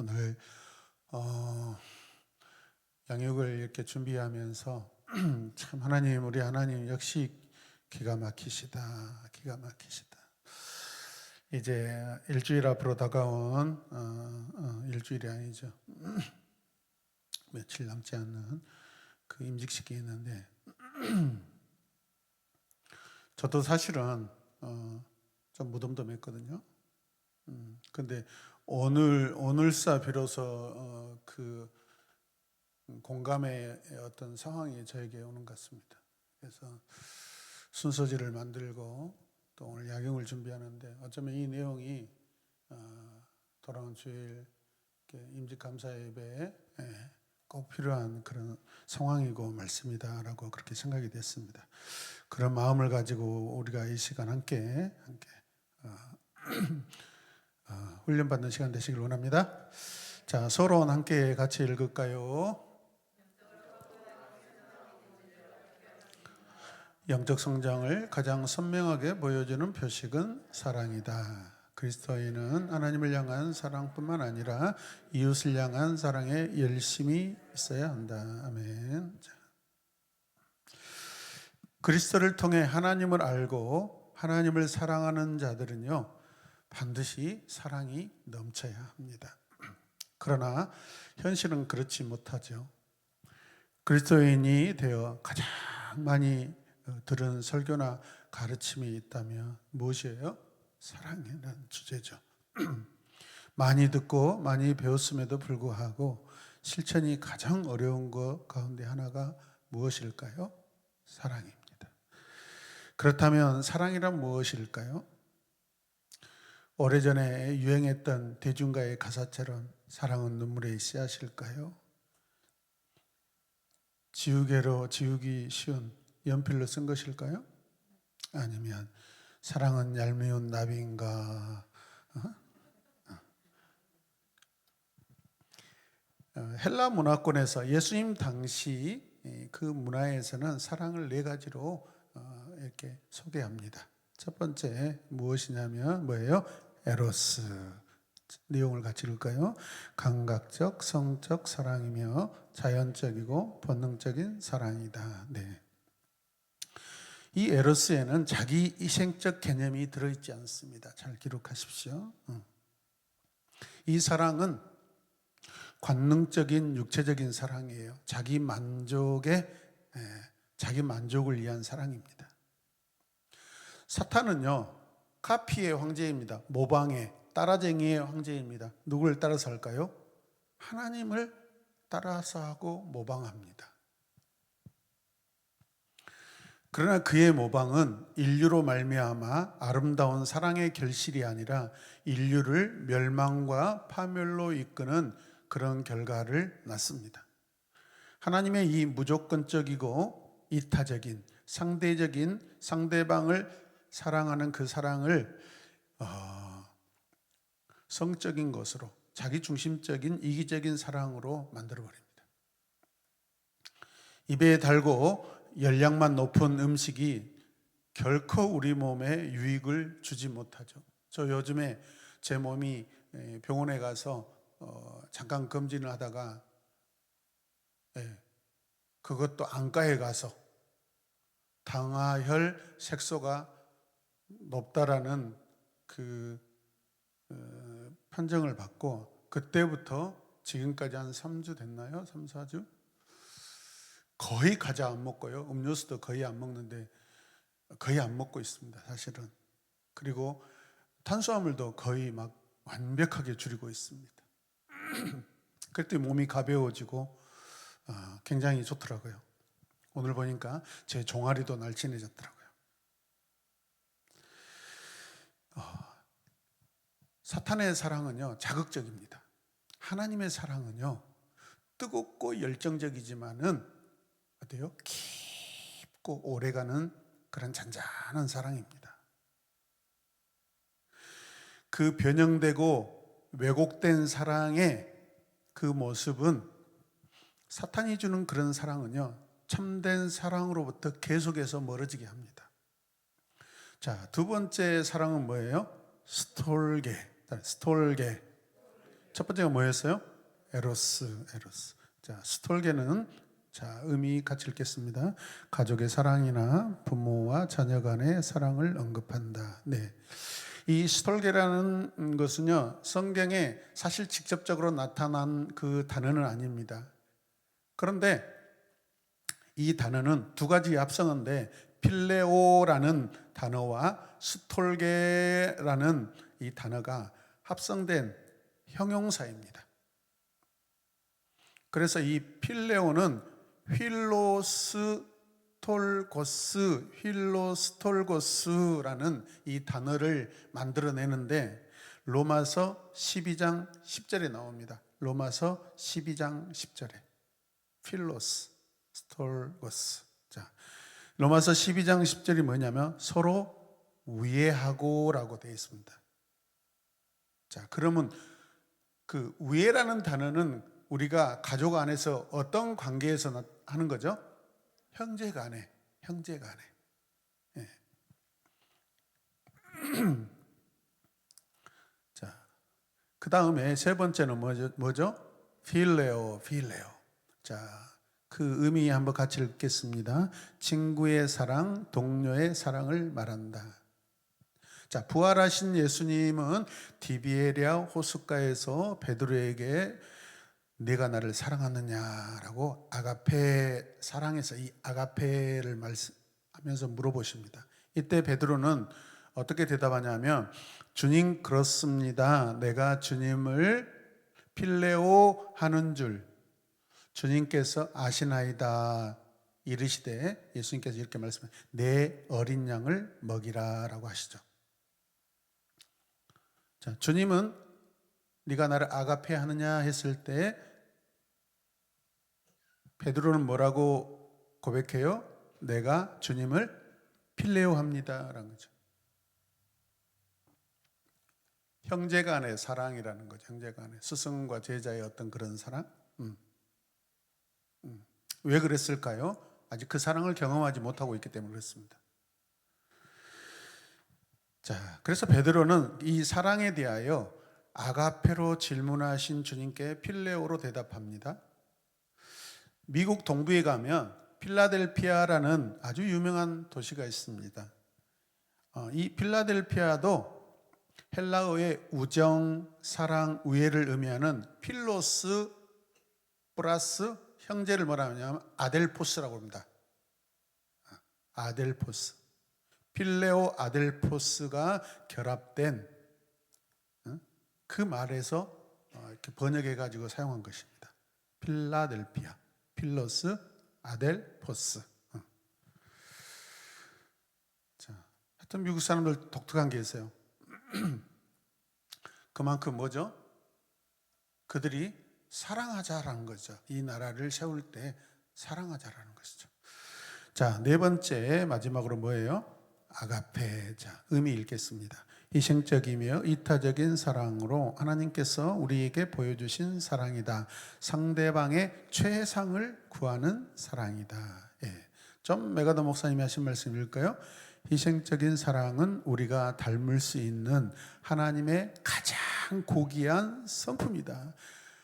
오늘 양육을 이렇게 준비하면서 참 하나님, 우리 하나님 역시 기가 막히시다, 기가 막히시다. 이제 일주일 앞으로 다가온 일주일이 아니죠. 며칠 남지 않는 그 임직식이 있는데 저도 사실은 좀 무덤덤했거든요. 근데 오늘사 비로소 그 공감의 어떤 상황이 저에게 오는 것 같습니다. 그래서 순서지를 만들고 또 오늘 야경을 준비하는데 어쩌면 이 내용이 돌아온 주일 임직감사 예배에 꼭 필요한 그런 상황이고 말씀이다라고 그렇게 생각이 됐습니다. 그런 마음을 가지고 우리가 이 시간 함께 훈련받는 시간 되시길 원합니다. 자, 서론 함께 같이 읽을까요? 영적 성장을 가장 선명하게 보여주는 표식은 사랑이다. 그리스도인은 하나님을 향한 사랑뿐만 아니라 이웃을 향한 사랑에 열심히 있어야 한다. 아멘. 그리스도를 통해 하나님을 알고 하나님을 사랑하는 자들은요, 반드시 사랑이 넘쳐야 합니다. 그러나 현실은 그렇지 못하죠. 그리스도인이 되어 가장 많이 들은 설교나 가르침이 있다면 무엇이에요? 사랑이라는 주제죠. 많이 듣고 많이 배웠음에도 불구하고 실천이 가장 어려운 것 가운데 하나가 무엇일까요? 사랑입니다. 그렇다면 사랑이란 무엇일까요? 오래전에 유행했던 대중가의 가사처럼 사랑은 눈물의 씨앗일까요? 지우개로 지우기 쉬운 연필로 쓴 것일까요? 아니면 사랑은 얄미운 나비인가? 헬라 문화권에서 예수님 당시 그 문화에서는 사랑을 네 가지로 이렇게 소개합니다. 첫 번째 무엇이냐면 뭐예요? 에로스. 내용을 같이 읽을까요? 감각적, 성적 사랑이며 자연적이고 본능적인 사랑이다. 네. 이 에로스에는 자기 희생적 개념이 들어있지 않습니다. 잘 기록하십시오. 이 사랑은 관능적인 육체적인 사랑이에요. 자기 만족을 위한 사랑입니다. 사탄은요, 카피의 황제입니다. 모방의, 따라쟁이의 황제입니다. 누구를 따라서 할까요? 하나님을 따라서 하고 모방합니다. 그러나 그의 모방은 인류로 말미암아 아름다운 사랑의 결실이 아니라 인류를 멸망과 파멸로 이끄는 그런 결과를 낳습니다. 하나님의 이 무조건적이고 이타적인 상대적인 상대방을 사랑하는 그 사랑을 성적인 것으로 자기중심적인 이기적인 사랑으로 만들어버립니다. 입에 달고 열량만 높은 음식이 결코 우리 몸에 유익을 주지 못하죠. 저 요즘에 제 몸이 병원에 가서 잠깐 검진을 하다가 그것도 안과에 가서 당화혈 색소가 높다라는 그 판정을 받고 그때부터 지금까지 한 3주 됐나요? 3, 4주? 거의 과자 안 먹고요. 음료수도 거의 안 먹는데 거의 안 먹고 있습니다. 사실은. 그리고 탄수화물도 거의 막 완벽하게 줄이고 있습니다. 그때 몸이 가벼워지고 굉장히 좋더라고요. 오늘 보니까 제 종아리도 날씬해졌더라고요. 사탄의 사랑은요, 자극적입니다. 하나님의 사랑은요, 뜨겁고 열정적이지만은 어때요? 깊고 오래가는 그런 잔잔한 사랑입니다. 그 변형되고 왜곡된 사랑의 그 모습은 사탄이 주는 그런 사랑은요, 참된 사랑으로부터 계속해서 멀어지게 합니다. 자, 두 번째 사랑은 뭐예요? 스톨게. 첫 번째가 뭐였어요? 에로스. 자, 스톨게는 자, 의미 같이 읽겠습니다. 가족의 사랑이나 부모와 자녀 간의 사랑을 언급한다. 네. 이 스톨게라는 것은요, 성경에 사실 직접적으로 나타난 그 단어는 아닙니다. 그런데 이 단어는 두 가지 합성어인데 필레오라는 단어와 스톨게라는 이 단어가 합성된 형용사입니다. 그래서 이 필레오는 휠로스톨고스라는 이 단어를 만들어내는데 로마서 12장 10절에 나옵니다. 로마서 12장 10절에 필로스, 스톨고스. 자, 로마서 12장 10절이 뭐냐면 서로 위해하고라고 되어 있습니다. 자, 그러면 그 위해라는 단어는 우리가 가족 안에서 어떤 관계에서 하는 거죠? 형제간에. 예. 자, 그 다음에 세 번째는 뭐죠? 필레오. 자, 그 의미 한번 같이 읽겠습니다. 친구의 사랑, 동료의 사랑을 말한다. 자, 부활하신 예수님은 디비에랴 호숫가에서 베드로에게 네가 나를 사랑하느냐라고 아가페, 사랑에서 이 아가페를 말씀하면서 물어보십니다. 이때 베드로는 어떻게 대답하냐면 주님 그렇습니다. 내가 주님을 필레오 하는 줄 주님께서 아시나이다 이르시되 예수님께서 이렇게 말씀하세요. 내 어린 양을 먹이라라고 하시죠. 자, 주님은 네가 나를 아가페 하느냐 했을 때 베드로는 뭐라고 고백해요? 내가 주님을 필레오 합니다라는 거죠. 형제간의 사랑이라는 거죠. 형제간의 스승과 제자의 어떤 그런 사랑. 왜 그랬을까요? 아직 그 사랑을 경험하지 못하고 있기 때문에 그렇습니다. 자, 그래서 베드로는 이 사랑에 대하여 아가페로 질문하신 주님께 필레오로 대답합니다. 미국 동부에 가면 필라델피아라는 아주 유명한 도시가 있습니다. 이 필라델피아도 헬라어의 우정, 사랑, 우애를 의미하는 필로스 플러스 형제를 뭐라 하냐면 아델포스라고 합니다. 아델포스. 필레오 아델포스가 결합된 그 말에서 이렇게 번역해 가지고 사용한 것입니다. 필라델피아, 필로스, 아델포스. 자, 하여튼 미국 사람들 독특한 게 있어요. 그만큼 뭐죠? 그들이 사랑하자라는 거죠. 이 나라를 세울 때 사랑하자라는 것이죠. 자, 네 번째 마지막으로 뭐예요? 아가페. 자, 의미 읽겠습니다. 희생적이며 이타적인 사랑으로 하나님께서 우리에게 보여주신 사랑이다. 상대방의 최상을 구하는 사랑이다. 예. 좀 메가더 목사님이 하신 말씀일까요? 희생적인 사랑은 우리가 닮을 수 있는 하나님의 가장 고귀한 성품이다.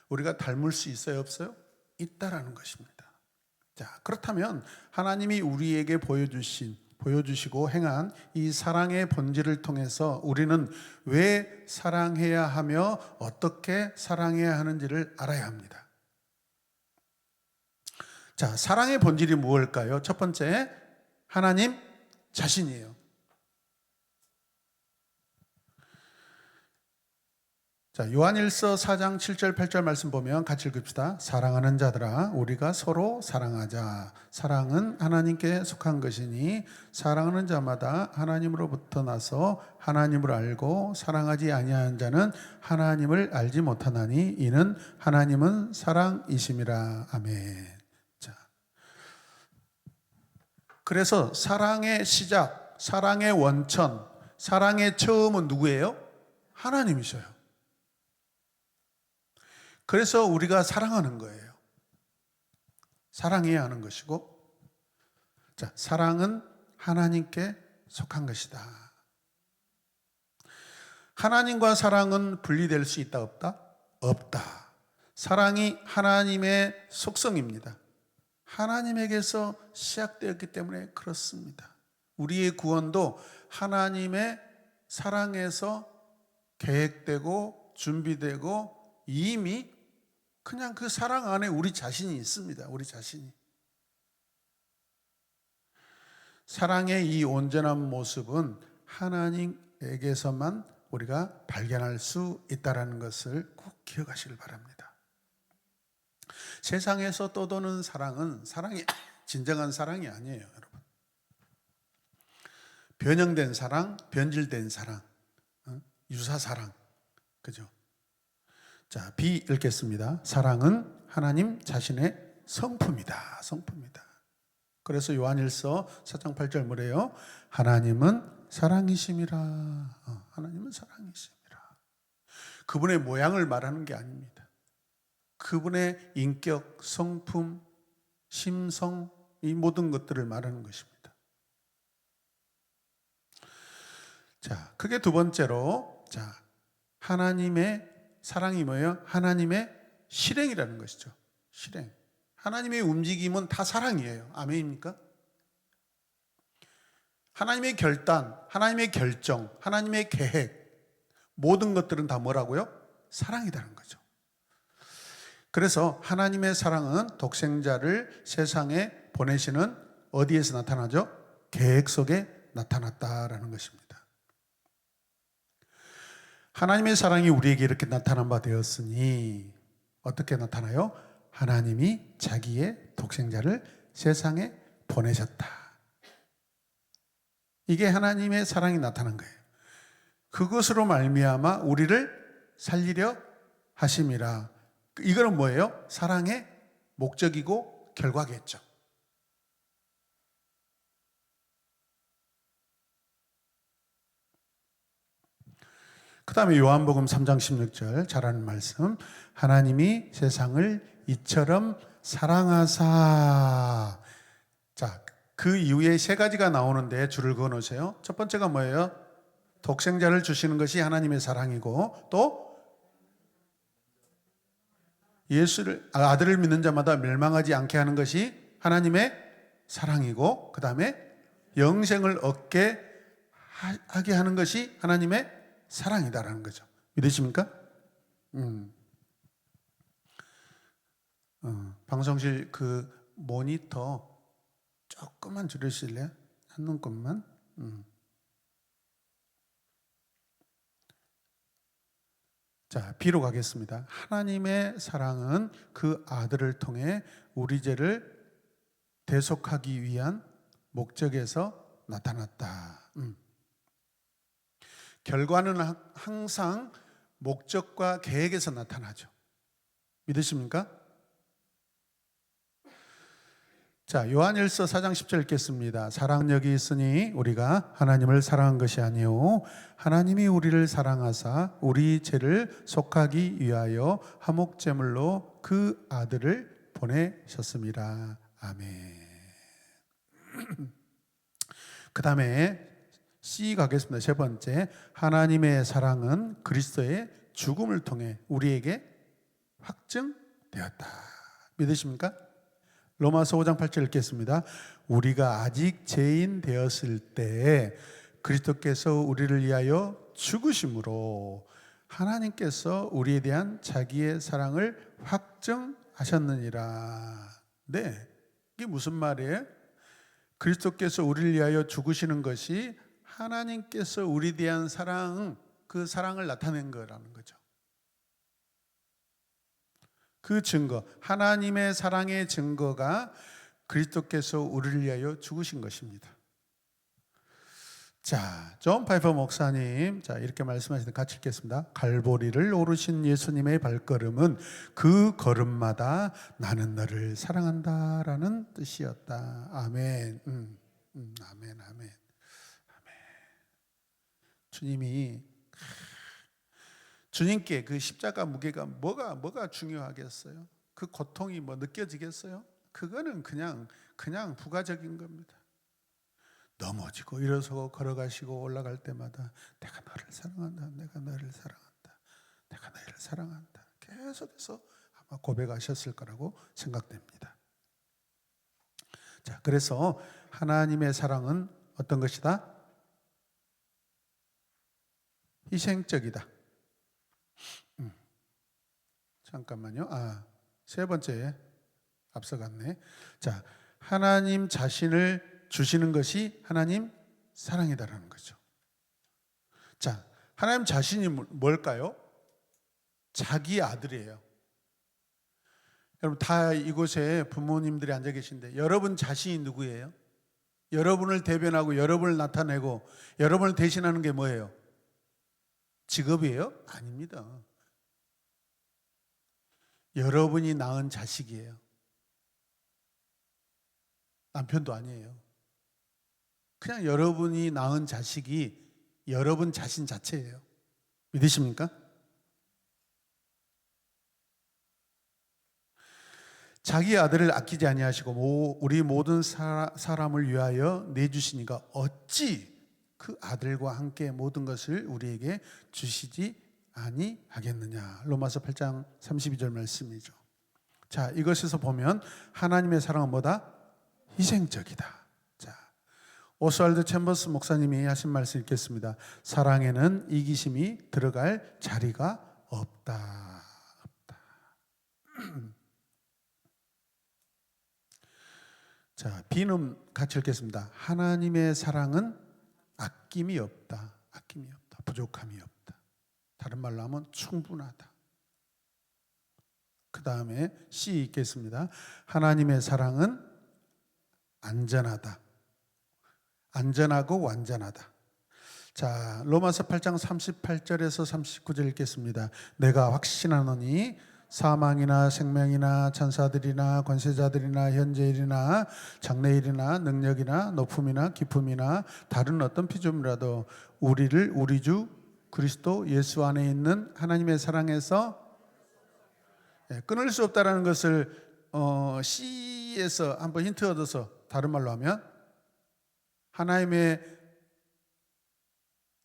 우리가 닮을 수 있어요, 없어요? 있다라는 것입니다. 자, 그렇다면 하나님이 우리에게 보여주시고 행한 이 사랑의 본질을 통해서 우리는 왜 사랑해야 하며 어떻게 사랑해야 하는지를 알아야 합니다. 자, 사랑의 본질이 무엇일까요? 첫 번째, 하나님 자신이에요. 자, 요한일서 4장 7절 8절 말씀 보면 같이 읽읍시다. 사랑하는 자들아 우리가 서로 사랑하자. 사랑은 하나님께 속한 것이니 사랑하는 자마다 하나님으로부터 나서 하나님을 알고 사랑하지 아니하는 자는 하나님을 알지 못하나니 이는 하나님은 사랑이심이라. 아멘. 자, 그래서 사랑의 시작, 사랑의 원천, 사랑의 처음은 누구예요? 하나님이셔요. 그래서 우리가 사랑하는 거예요. 사랑해야 하는 것이고, 자, 사랑은 하나님께 속한 것이다. 하나님과 사랑은 분리될 수 있다, 없다? 없다. 사랑이 하나님의 속성입니다. 하나님에게서 시작되었기 때문에 그렇습니다. 우리의 구원도 하나님의 사랑에서 계획되고 준비되고 이미 그냥 그 사랑 안에 우리 자신이 있습니다. 우리 자신이. 사랑의 이 온전한 모습은 하나님에게서만 우리가 발견할 수 있다는 것을 꼭 기억하시길 바랍니다. 세상에서 떠도는 사랑은 사랑이 진정한 사랑이 아니에요, 여러분. 변형된 사랑, 변질된 사랑, 유사 사랑, 그죠? 자, B 읽겠습니다. 사랑은 하나님 자신의 성품이다. 성품이다. 그래서 요한일서 4장 8절 뭐래요? 하나님은 사랑이심이라. 하나님은 사랑이심이라. 그분의 모양을 말하는 게 아닙니다. 그분의 인격, 성품, 심성, 이 모든 것들을 말하는 것입니다. 자, 크게 두 번째로, 자, 하나님의 사랑이 뭐예요? 하나님의 실행이라는 것이죠. 실행. 하나님의 움직임은 다 사랑이에요. 아멘입니까? 하나님의 결단, 하나님의 결정, 하나님의 계획, 모든 것들은 다 뭐라고요? 사랑이라는 거죠. 그래서 하나님의 사랑은 독생자를 세상에 보내시는 어디에서 나타나죠? 계획 속에 나타났다라는 것입니다. 하나님의 사랑이 우리에게 이렇게 나타난 바 되었으니 어떻게 나타나요? 하나님이 자기의 독생자를 세상에 보내셨다. 이게 하나님의 사랑이 나타난 거예요. 그것으로 말미암아 우리를 살리려 하심이라. 이거는 뭐예요? 사랑의 목적이고 결과겠죠. 그 다음에 요한복음 3장 16절 잘 아는 말씀. 하나님이 세상을 이처럼 사랑하사. 자, 그 이후에 세 가지가 나오는데 줄을 그어 놓으세요. 첫 번째가 뭐예요? 독생자를 주시는 것이 하나님의 사랑이고, 또 아들을 믿는 자마다 멸망하지 않게 하는 것이 하나님의 사랑이고, 그 다음에 영생을 얻게 하게 하는 것이 하나님의 사랑이다라는 거죠. 믿으십니까? 방송실 그 모니터 조금만 줄이실래요? 한 눈곱만. 자, B로 가겠습니다. 하나님의 사랑은 그 아들을 통해 우리 죄를 대속하기 위한 목적에서 나타났다. 결과는 항상 목적과 계획에서 나타나죠. 믿으십니까? 자, 요한일서 4장 10절 읽겠습니다. 사랑력이 있으니 우리가 하나님을 사랑한 것이 아니요 하나님이 우리를 사랑하사 우리 죄를 속하기 위하여 화목제물로 그 아들을 보내셨습니다. 아멘. 그 다음에 C 가겠습니다. 세 번째, 하나님의 사랑은 그리스도의 죽음을 통해 우리에게 확증되었다. 믿으십니까? 로마서 5장 8절 읽겠습니다. 우리가 아직 죄인 되었을 때 그리스도께서 우리를 위하여 죽으심으로 하나님께서 우리에 대한 자기의 사랑을 확증하셨느니라. 네, 이게 무슨 말이에요? 그리스도께서 우리를 위하여 죽으시는 것이 하나님께서 우리에 대한 사랑, 그 사랑을 나타낸 거라는 거죠. 그 증거, 하나님의 사랑의 증거가 그리스도께서 우리를 위하여 죽으신 것입니다. 자, 존 파이퍼 목사님, 자, 이렇게 말씀하시는데 같이 읽겠습니다. 갈보리를 오르신 예수님의 발걸음은 그 걸음마다 나는 너를 사랑한다라는 뜻이었다. 아멘. 아멘, 아멘. 주님께 그 십자가 무게가 뭐가 중요하겠어요? 그 고통이 뭐 느껴지겠어요? 그거는 그냥 부가적인 겁니다. 넘어지고 일어서고 걸어가시고 올라갈 때마다 내가 너를 사랑한다, 내가 너를 사랑한다, 내가 너를 사랑한다. 계속해서 아마 고백하셨을 거라고 생각됩니다. 자, 그래서 하나님의 사랑은 어떤 것이다? 희생적이다. 잠깐만요. 세 번째 앞서갔네. 자, 하나님 자신을 주시는 것이 하나님 사랑이다라는 거죠. 자, 하나님 자신이 뭘까요? 자기 아들이에요. 여러분 다 이곳에 부모님들이 앉아 계신데 여러분 자신이 누구예요? 여러분을 대변하고 여러분을 나타내고 여러분을 대신하는 게 뭐예요? 직업이에요? 아닙니다. 여러분이 낳은 자식이에요. 남편도 아니에요. 그냥 여러분이 낳은 자식이 여러분 자신 자체예요. 믿으십니까? 자기 아들을 아끼지 아니하시고 우리 모든 사람을 위하여 내주시니까 어찌 그 아들과 함께 모든 것을 우리에게 주시지 아니하겠느냐. 로마서 8장 32절 말씀이죠. 자, 이것에서 보면 하나님의 사랑은 뭐다? 희생적이다. 자, 오스왈드 챔버스 목사님이 하신 말씀 읽겠습니다. 사랑에는 이기심이 들어갈 자리가 없다. 자, B는 같이 읽겠습니다. 하나님의 사랑은 아낌이 없다. 아낌이 없다. 부족함이 없다. 다른 말로 하면 충분하다. 그 다음에 C 읽겠습니다. 하나님의 사랑은 안전하다. 안전하고 완전하다. 자, 로마서 8장 38절에서 39절 읽겠습니다. 내가 확신하노니 사망이나 생명이나 천사들이나 권세자들이나 현재일이나 장래일이나 능력이나 높음이나 깊음이나 다른 어떤 피조물이라도 우리를 우리 주 그리스도 예수 안에 있는 하나님의 사랑에서 끊을 수 없다라는 것을 C에서 한번 힌트 얻어서 다른 말로 하면 하나님의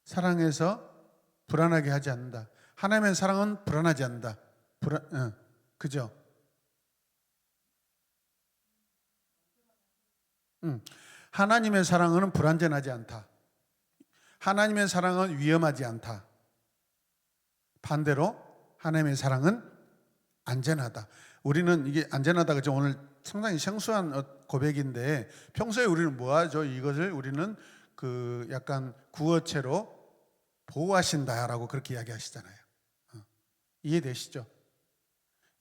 사랑에서 불안하게 하지 않는다. 하나님의 사랑은 불안하지 않는다. 그죠? 하나님의 사랑은 불안전하지 않다. 하나님의 사랑은 위험하지 않다. 반대로 하나님의 사랑은 안전하다. 우리는 이게 안전하다 그죠? 오늘 상당히 생소한 고백인데 평소에 우리는 뭐 하죠? 이것을 우리는 그 약간 구어체로 보호하신다라고 그렇게 이야기하시잖아요. 이해되시죠?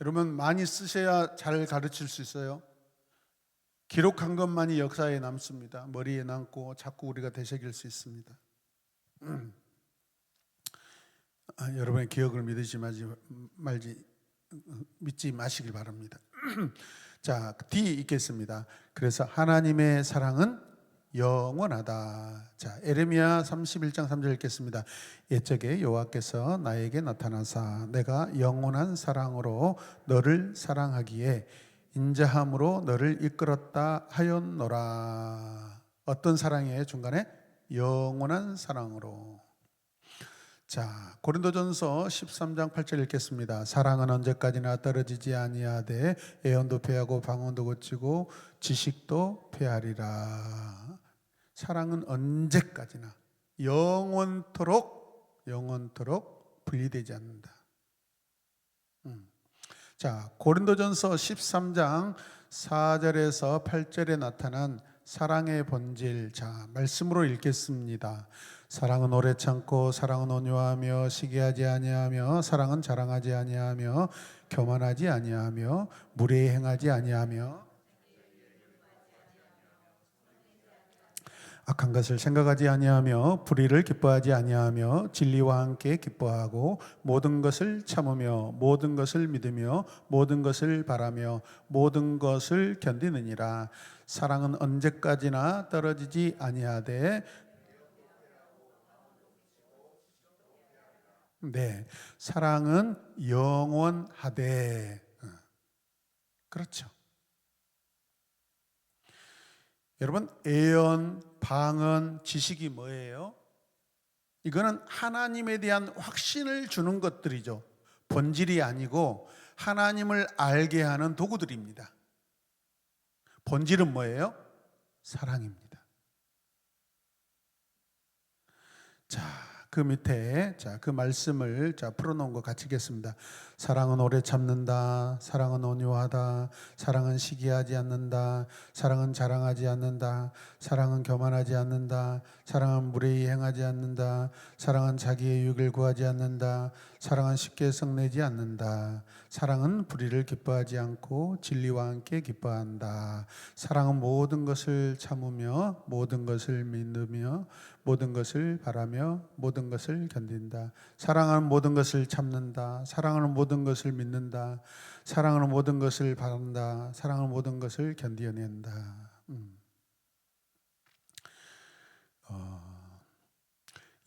여러분 많이 쓰셔야 잘 가르칠 수 있어요. 기록한 것만이 역사에 남습니다. 머리에 남고 자꾸 우리가 되새길 수 있습니다. 여러분의 기억을 믿지 마시길 바랍니다. 자, D 읽겠습니다. 그래서 하나님의 사랑은 영원하다. 자, 에레미야 31장 3절 읽겠습니다. 옛적에 여호와께서 나에게 나타나사 내가 영원한 사랑으로 너를 사랑하기에 인자함으로 너를 이끌었다 하였노라. 어떤 사랑이에요? 중간에 영원한 사랑으로. 자, 고린도전서 13장 8절 읽겠습니다. 사랑은 언제까지나 떨어지지 아니하되 애언도 패하고 방언도 고치고 지식도 패하리라. 사랑은 언제까지나 영원토록 분리되지 않는다. 자, 고린도전서 13장 4절에서 8절에 나타난 사랑의 본질. 자, 말씀으로 읽겠습니다. 사랑은 오래 참고 사랑은 온유하며 시기하지 아니하며 사랑은 자랑하지 아니하며 교만하지 아니하며 무례히 행하지 아니하며 악한 것을 생각하지 아니하며 불의를 기뻐하지 아니하며 진리와 함께 기뻐하고 모든 것을 참으며 모든 것을 믿으며 모든 것을 바라며 모든 것을 견디느니라. 사랑은 언제까지나 떨어지지 아니하되 네, 사랑은 영원하되. 그렇죠. 여러분, 애언, 방언, 지식이 뭐예요? 이거는 하나님에 대한 확신을 주는 것들이죠. 본질이 아니고 하나님을 알게 하는 도구들입니다. 본질은 뭐예요? 사랑입니다. 자, 그 밑에 그 말씀을 풀어놓은 거 같이 읽겠습니다. 사랑은 오래 참는다. 사랑은 온유하다. 사랑은 시기하지 않는다. 사랑은 자랑하지 않는다. 사랑은 교만하지 않는다. 사랑은 무례히 행하지 않는다. 사랑은 자기의 유익을 구하지 않는다. 사랑은 쉽게 성내지 않는다. 사랑은 불의를 기뻐하지 않고 진리와 함께 기뻐한다. 사랑은 모든 것을 참으며 모든 것을 믿으며 모든 것을 바라며 모든 것을 견딘다. 사랑하는 모든 것을 참는다. 사랑하는 모든 것을 믿는다. 사랑하는 모든 것을 바란다. 사랑하는 모든 것을 견디어낸다.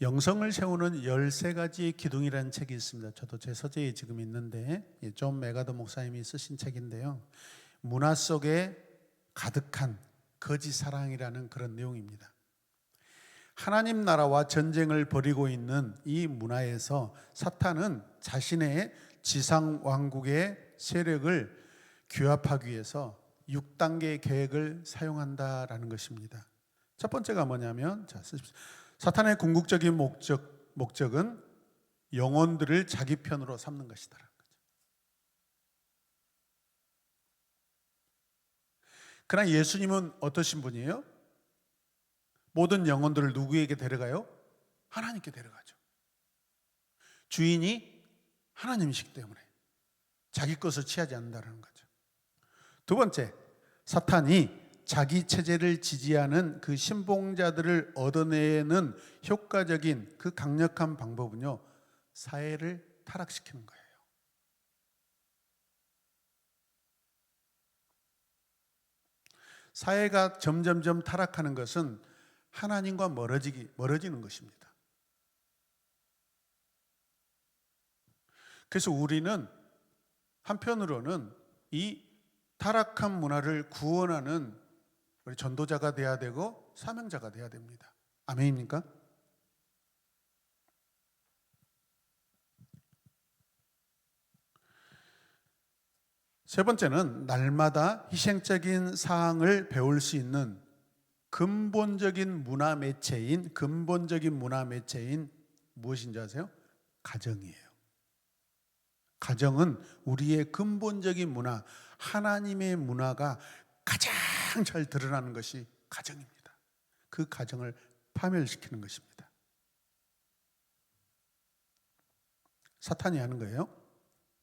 영성을 세우는 13가지의 기둥이라는 책이 있습니다. 저도 제 서재에 지금 있는데 존 메가더 목사님이 쓰신 책인데요. 문화 속에 가득한 거짓 사랑이라는 그런 내용입니다. 하나님 나라와 전쟁을 벌이고 있는 이 문화에서 사탄은 자신의 지상 왕국의 세력을 규합하기 위해서 6단계의 계획을 사용한다라는 것입니다. 첫 번째가 뭐냐면 사탄의 궁극적인 목적은 영혼들을 자기 편으로 삼는 것이다라는 거죠. 그러나 예수님은 어떠신 분이에요? 모든 영혼들을 누구에게 데려가요? 하나님께 데려가죠. 주인이 하나님이시기 때문에 자기 것을 취하지 않는다는 거죠. 두 번째, 사탄이 자기 체제를 지지하는 그 신봉자들을 얻어내는 효과적인 그 강력한 방법은요, 사회를 타락시키는 거예요. 사회가 점점점 타락하는 것은 하나님과 멀어지는 것입니다. 그래서 우리는 한편으로는 이 타락한 문화를 구원하는 우리 전도자가 돼야 되고 사명자가 돼야 됩니다. 아멘입니까? 세 번째는 날마다 희생적인 사항을 배울 수 있는 근본적인 문화 매체인 무엇인지 아세요? 가정이에요. 가정은 우리의 근본적인 문화, 하나님의 문화가 가장 잘 드러나는 것이 가정입니다. 그 가정을 파멸시키는 것입니다. 사탄이 하는 거예요.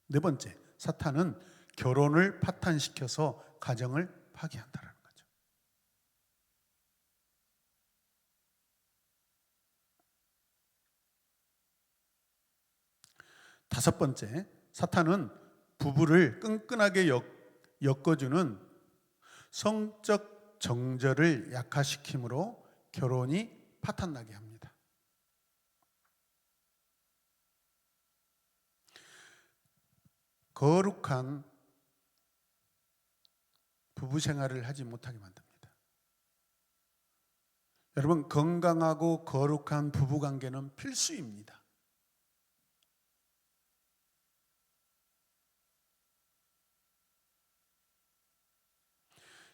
네 번째, 사탄은 결혼을 파탄시켜서 가정을 파괴한다는 거죠. 다섯 번째, 사탄은 부부를 끈끈하게 엮어주는 성적 정절을 약화시킴으로 결혼이 파탄나게 합니다. 거룩한 부부 생활을 하지 못하게 만듭니다. 여러분, 건강하고 거룩한 부부 관계는 필수입니다.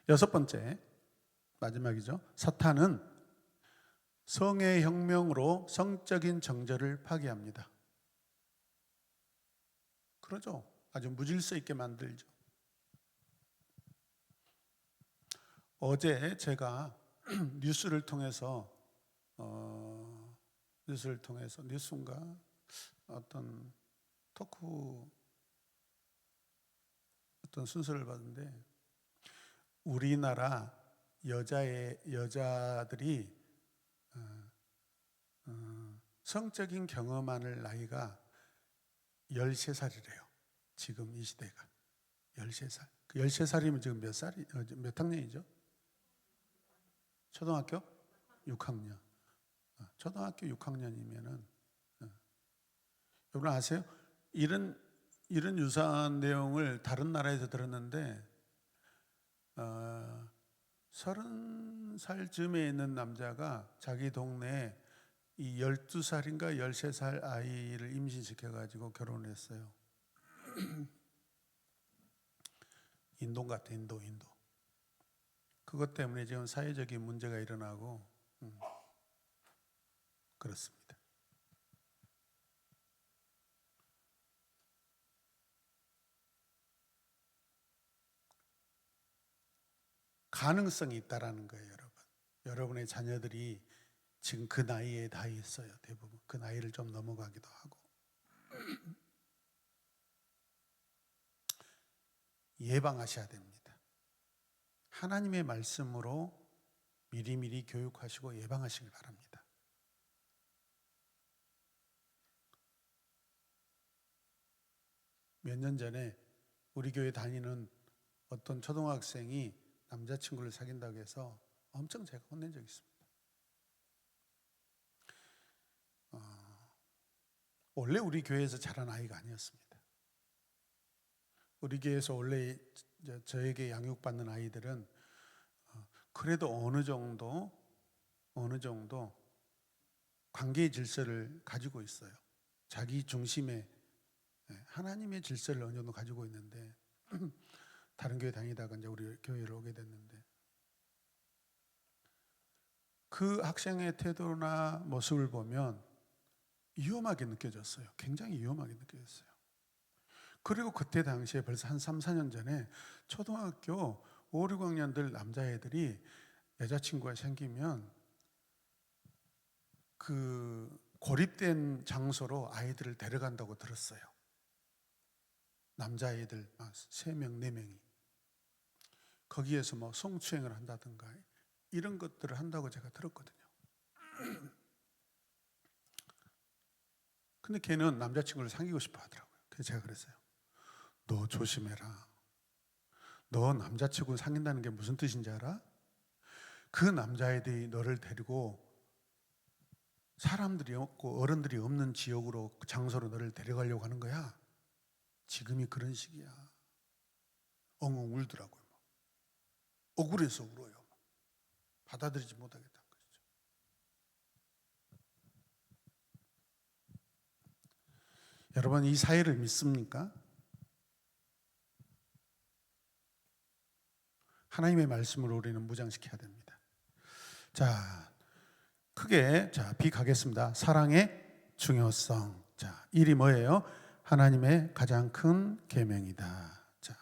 여섯 번째, 마지막이죠. 사탄은 성의 혁명으로 성적인 정절을 파괴합니다. 그러죠. 아주 무질서 있게 만들죠. 어제 제가 뉴스를 통해서 뉴스인가 어떤 토크 어떤 순서를 봤는데 우리나라 여자들이 성적인 경험하는 나이가 13살이래요. 지금 이 시대가 13살. 그 13살이면 지금 몇 학년이죠? 초등학교 6학년. 초등학교 6학년이면은 여러분 아세요? 이런 유사한 내용을 다른 나라에서 들었는데 30살쯤에 있는 남자가 자기 동네에 이 12살인가 13살 아이를 임신시켜가지고 결혼을 했어요. 인도 같아, 인도. 그것 때문에 지금 사회적인 문제가 일어나고 그렇습니다. 가능성이 있다라는 거예요, 여러분. 여러분의 자녀들이 지금 그 나이에 다 있어요. 대부분 그 나이를 좀 넘어가기도 하고. 예방하셔야 됩니다. 하나님의 말씀으로 미리미리 교육하시고 예방하시길 바랍니다. 몇 년 전에 우리 교회 다니는 어떤 초등학생이 남자친구를 사귄다고 해서 엄청 제가 혼낸 적이 있습니다. 원래 우리 교회에서 자란 아이가 아니었습니다. 우리 교회에서 원래 저에게 양육받는 아이들은 그래도 어느 정도 관계의 질서를 가지고 있어요. 자기 중심의 하나님의 질서를 어느 정도 가지고 있는데 다른 교회 다니다가 이제 우리 교회를 오게 됐는데 그 학생의 태도나 모습을 보면 위험하게 느껴졌어요. 굉장히 위험하게 느껴졌어요. 그리고 그때 당시에 벌써 한 3, 4년 전에 초등학교 5, 6학년들 남자애들이 여자친구가 생기면 그 고립된 장소로 아이들을 데려간다고 들었어요. 남자애들 3명, 4명이. 거기에서 뭐 성추행을 한다든가 이런 것들을 한다고 제가 들었거든요. 근데 걔는 남자친구를 사귀고 싶어 하더라고요. 그래서 제가 그랬어요. 너 조심해라. 너 남자친구 사귄다는 게 무슨 뜻인지 알아? 그 남자애들이 너를 데리고 사람들이 없고 어른들이 없는 지역으로 장소로 너를 데려가려고 하는 거야. 지금이 그런 시기야. 엉엉 울더라고요. 억울해서 울어요. 받아들이지 못하겠다는 것이죠. 여러분, 이 사회를 믿습니까? 하나님의 말씀으로 우리는 무장시켜야 됩니다. 자, 크게 B 가겠습니다. 사랑의 중요성. 자, 1이 뭐예요? 하나님의 가장 큰 계명이다. 자,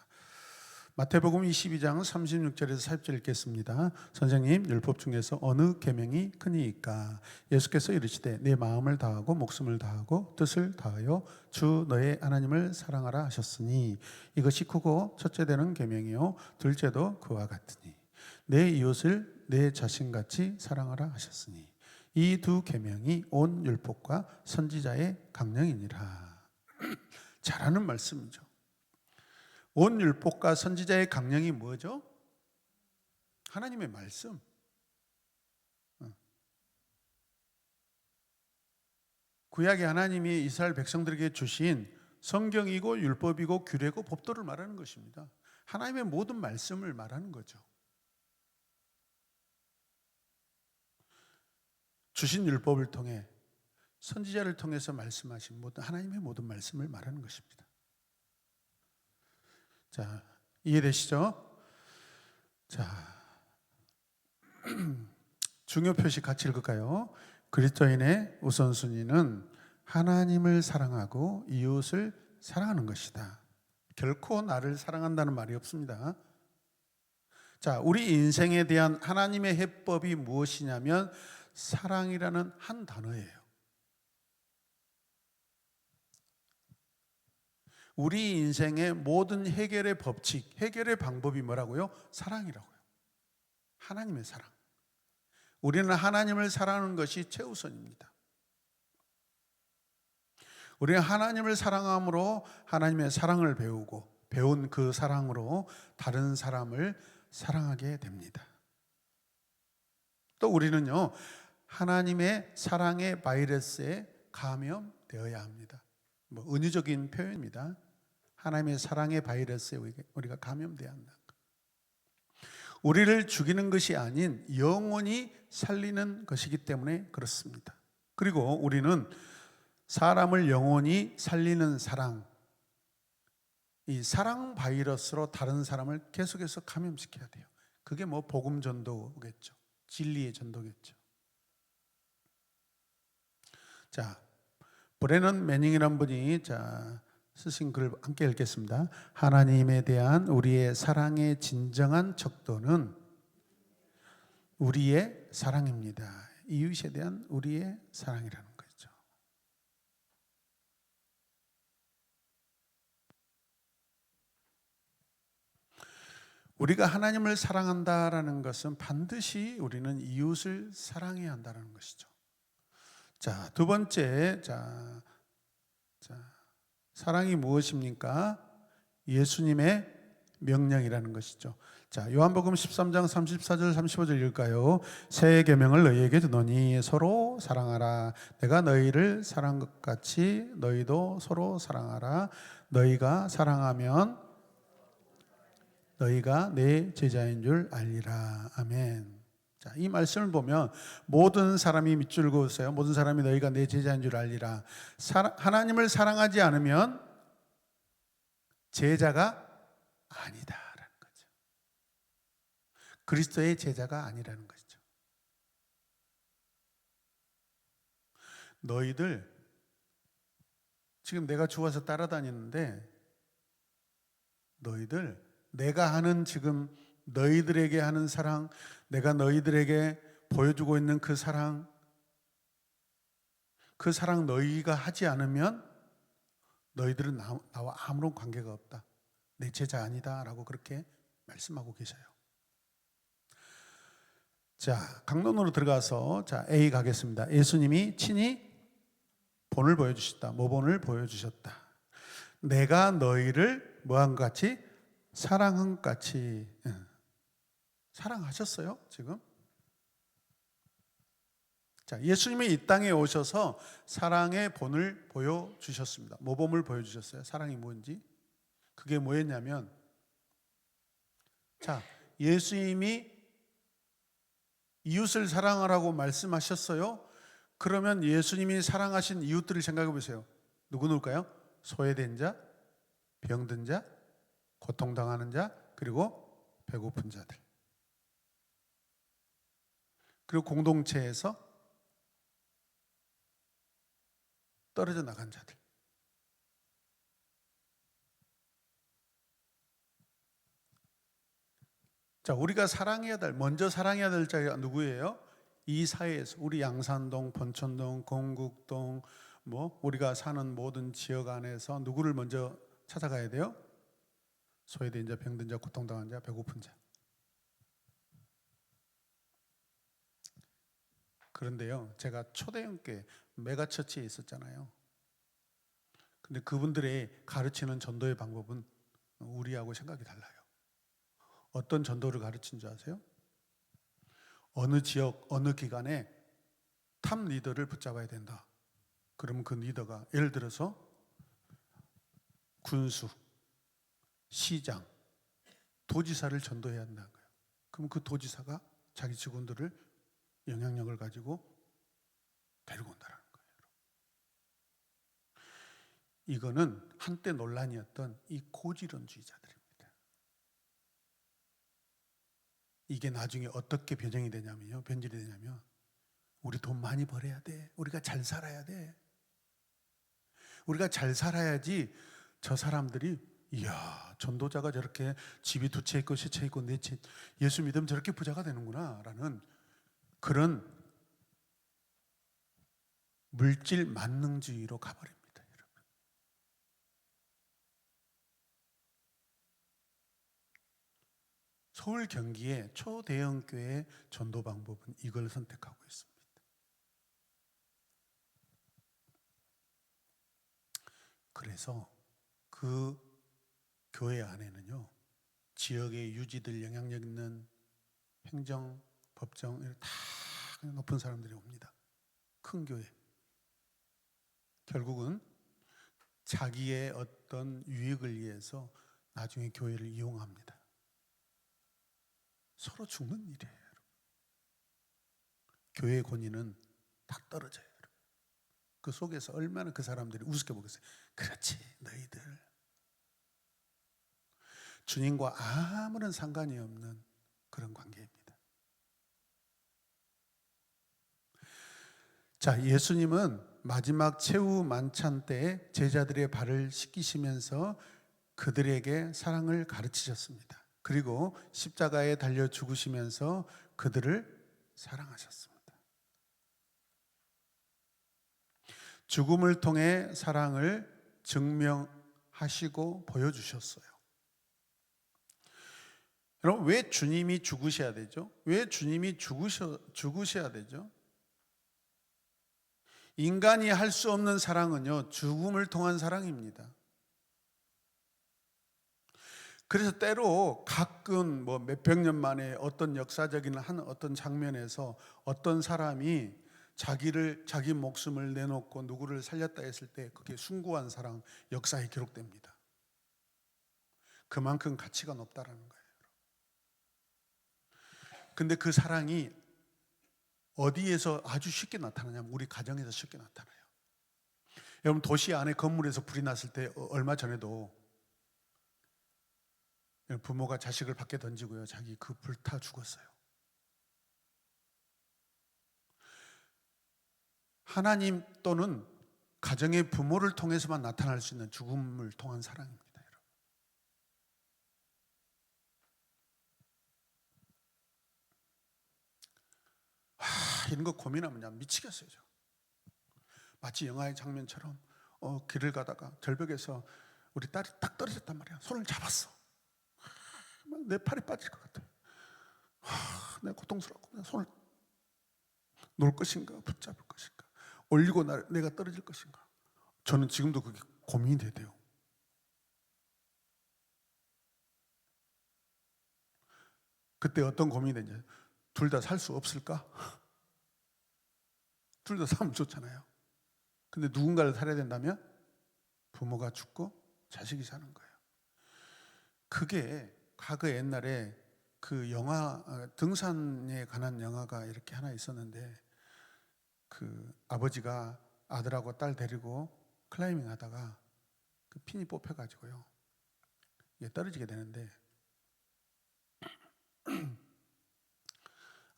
마태복음 22장 36절에서 40절 읽겠습니다. 선생님, 율법 중에서 어느 계명이 크니이까? 예수께서 이르시되 내 마음을 다하고 목숨을 다하고 뜻을 다하여 주 너의 하나님을 사랑하라 하셨으니 이것이 크고 첫째 되는 계명이요 둘째도 그와 같으니 내 이웃을 내 자신같이 사랑하라 하셨으니 이 두 계명이 온 율법과 선지자의 강령이니라. 잘하는 말씀이죠. 온 율법과 선지자의 강령이 뭐죠? 하나님의 말씀. 구약의 하나님이 이스라엘 백성들에게 주신 성경이고 율법이고 규례고 법도를 말하는 것입니다. 하나님의 모든 말씀을 말하는 거죠. 주신 율법을 통해 선지자를 통해서 말씀하신 모든 하나님의 모든 말씀을 말하는 것입니다. 자, 이해되시죠? 자, 중요 표시 같이 읽을까요? 그리스도인의 우선순위는 하나님을 사랑하고 이웃을 사랑하는 것이다. 결코 나를 사랑한다는 말이 없습니다. 자, 우리 인생에 대한 하나님의 해법이 무엇이냐면 사랑이라는 한 단어예요. 우리 인생의 모든 해결의 법칙, 해결의 방법이 뭐라고요? 사랑이라고요. 하나님의 사랑. 우리는 하나님을 사랑하는 것이 최우선입니다. 우리는 하나님을 사랑함으로 하나님의 사랑을 배우고 배운 그 사랑으로 다른 사람을 사랑하게 됩니다. 또 우리는요, 하나님의 사랑의 바이러스에 감염되어야 합니다. 은유적인 표현입니다. 하나님의 사랑의 바이러스에 우리가 감염돼야 한다. 우리를 죽이는 것이 아닌 영원히 살리는 것이기 때문에 그렇습니다. 그리고 우리는 사람을 영원히 살리는 사랑, 이 사랑 바이러스로 다른 사람을 계속해서 감염시켜야 돼요. 그게 뭐 복음 전도겠죠. 진리의 전도겠죠. 자, 브레넌 매닝이라는 분이 쓰신 글을 함께 읽겠습니다. 하나님에 대한 우리의 사랑의 진정한 척도는 우리의 사랑입니다. 이웃에 대한 우리의 사랑이라는 거죠. 우리가 하나님을 사랑한다라는 것은 반드시 우리는 이웃을 사랑해야 한다는 것이죠. 자, 두 번째, 사랑이 무엇입니까? 예수님의 명령이라는 것이죠. 자, 요한복음 13장 34절 35절 읽을까요? 새 계명을 너희에게 주노니 서로 사랑하라. 내가 너희를 사랑한 것 같이 너희도 서로 사랑하라. 너희가 사랑하면 너희가 내 제자인 줄 알리라. 아멘. 자, 이 말씀을 보면 모든 사람이 밑줄 그으세요. 모든 사람이 너희가 내 제자인 줄 알리라. 하나님을 사랑하지 않으면 제자가 아니다라는 거죠. 그리스도의 제자가 아니라는 것이죠. 너희들 지금 내가 죽어서 따라다니는데 너희들 내가 하는 지금 너희들에게 하는 사랑, 내가 너희들에게 보여주고 있는 그 사랑 너희가 하지 않으면 너희들은 나와 아무런 관계가 없다. 내 제자 아니다 라고 그렇게 말씀하고 계셔요. 자, 강론으로 들어가서 A 가겠습니다. 예수님이 친히 본을 보여주셨다. 모본을 보여주셨다. 내가 너희를 뭐한 것 같이? 사랑한 것 같이. 사랑하셨어요 지금? 자, 예수님이 이 땅에 오셔서 사랑의 본을 보여주셨습니다. 모범을 보여주셨어요. 사랑이 뭔지. 그게 뭐였냐면, 자, 예수님이 이웃을 사랑하라고 말씀하셨어요. 그러면 예수님이 사랑하신 이웃들을 생각해 보세요. 누구일까요? 소외된 자, 병든 자, 고통당하는 자, 그리고 배고픈 자들. 그리고 공동체에서 떨어져 나간 자들. 자, 우리가 먼저 사랑해야 될 자가 누구예요? 이 사회에서 우리 양산동, 번천동, 건국동, 우리가 사는 모든 지역 안에서 누구를 먼저 찾아가야 돼요? 소외된 자, 병든 자, 고통당한 자, 배고픈 자. 그런데요, 제가 초대형교회 메가처치에 있었잖아요. 근데 그분들의 가르치는 전도의 방법은 우리하고 생각이 달라요. 어떤 전도를 가르친 줄 아세요? 어느 지역, 어느 기관에 탑 리더를 붙잡아야 된다. 그러면 그 리더가 예를 들어서 군수, 시장, 도지사를 전도해야 한다는 거예요. 그럼 그 도지사가 자기 직원들을 영향력을 가지고 데리고 온다는 거예요. 이거는 한때 논란이었던 이 고질원주의자들입니다. 이게 나중에 어떻게 변질이 되냐면 우리 돈 많이 벌어야 돼. 우리가 잘 살아야 돼. 우리가 잘 살아야지 저 사람들이 이야, 전도자가 저렇게 집이 2채 있고 3채 있고 4채, 예수 믿으면 저렇게 부자가 되는구나 라는 그런 물질 만능주의로 가버립니다, 여러분. 서울 경기의 초대형 교회 전도 방법은 이걸 선택하고 있습니다. 그래서 그 교회 안에는요, 지역에 유지될 영향력 있는 행정, 법정 다 높은 사람들이 옵니다. 큰 교회. 결국은 자기의 어떤 유익을 위해서 나중에 교회를 이용합니다. 서로 죽는 일이에요, 여러분. 교회의 권위는 다 떨어져요, 여러분. 그 속에서 얼마나 그 사람들이 우습게 보겠어요. 그렇지, 너희들 주님과 아무런 상관이 없는 그런 관계입니다. 자, 예수님은 마지막 최후 만찬 때에 제자들의 발을 씻기시면서 그들에게 사랑을 가르치셨습니다. 그리고 십자가에 달려 죽으시면서 그들을 사랑하셨습니다. 죽음을 통해 사랑을 증명하시고 보여주셨어요. 여러분, 왜 주님이 죽으셔야 되죠? 왜 주님이 죽으셔야 되죠? 인간이 할 수 없는 사랑은요, 죽음을 통한 사랑입니다. 그래서 때로 가끔 몇백 년 만에 어떤 역사적인 한 어떤 장면에서 어떤 사람이 자기 목숨을 내놓고 누구를 살렸다 했을 때 그게 숭고한 사랑, 역사에 기록됩니다. 그만큼 가치가 높다라는 거예요. 근데 그 사랑이 어디에서 아주 쉽게 나타나냐면 우리 가정에서 쉽게 나타나요. 여러분, 도시 안에 건물에서 불이 났을 때 얼마 전에도 부모가 자식을 밖에 던지고요, 자기 그 불타 죽었어요. 하나님 또는 가정의 부모를 통해서만 나타날 수 있는 죽음을 통한 사랑입니다. 여러분, 이런 거 고민하면 그냥 미치겠어요. 마치 영화의 장면처럼 길을 가다가 절벽에서 우리 딸이 딱 떨어졌단 말이야. 손을 잡았어. 내 팔이 빠질 것 같아. 내가 고통스럽고 내 손을 놓을 것인가 붙잡을 것인가, 올리고 내가 떨어질 것인가. 저는 지금도 그게 고민이 돼요. 그때 어떤 고민이 되냐, 둘 다 살 수 없을까? 둘 다 살면 좋잖아요. 근데 누군가를 살아야 된다면 부모가 죽고 자식이 사는 거예요. 그게 과거 옛날에 그 영화, 등산에 관한 영화가 이렇게 하나 있었는데, 그 아버지가 아들하고 딸 데리고 클라이밍 하다가 그 핀이 뽑혀가지고요, 이게 떨어지게 되는데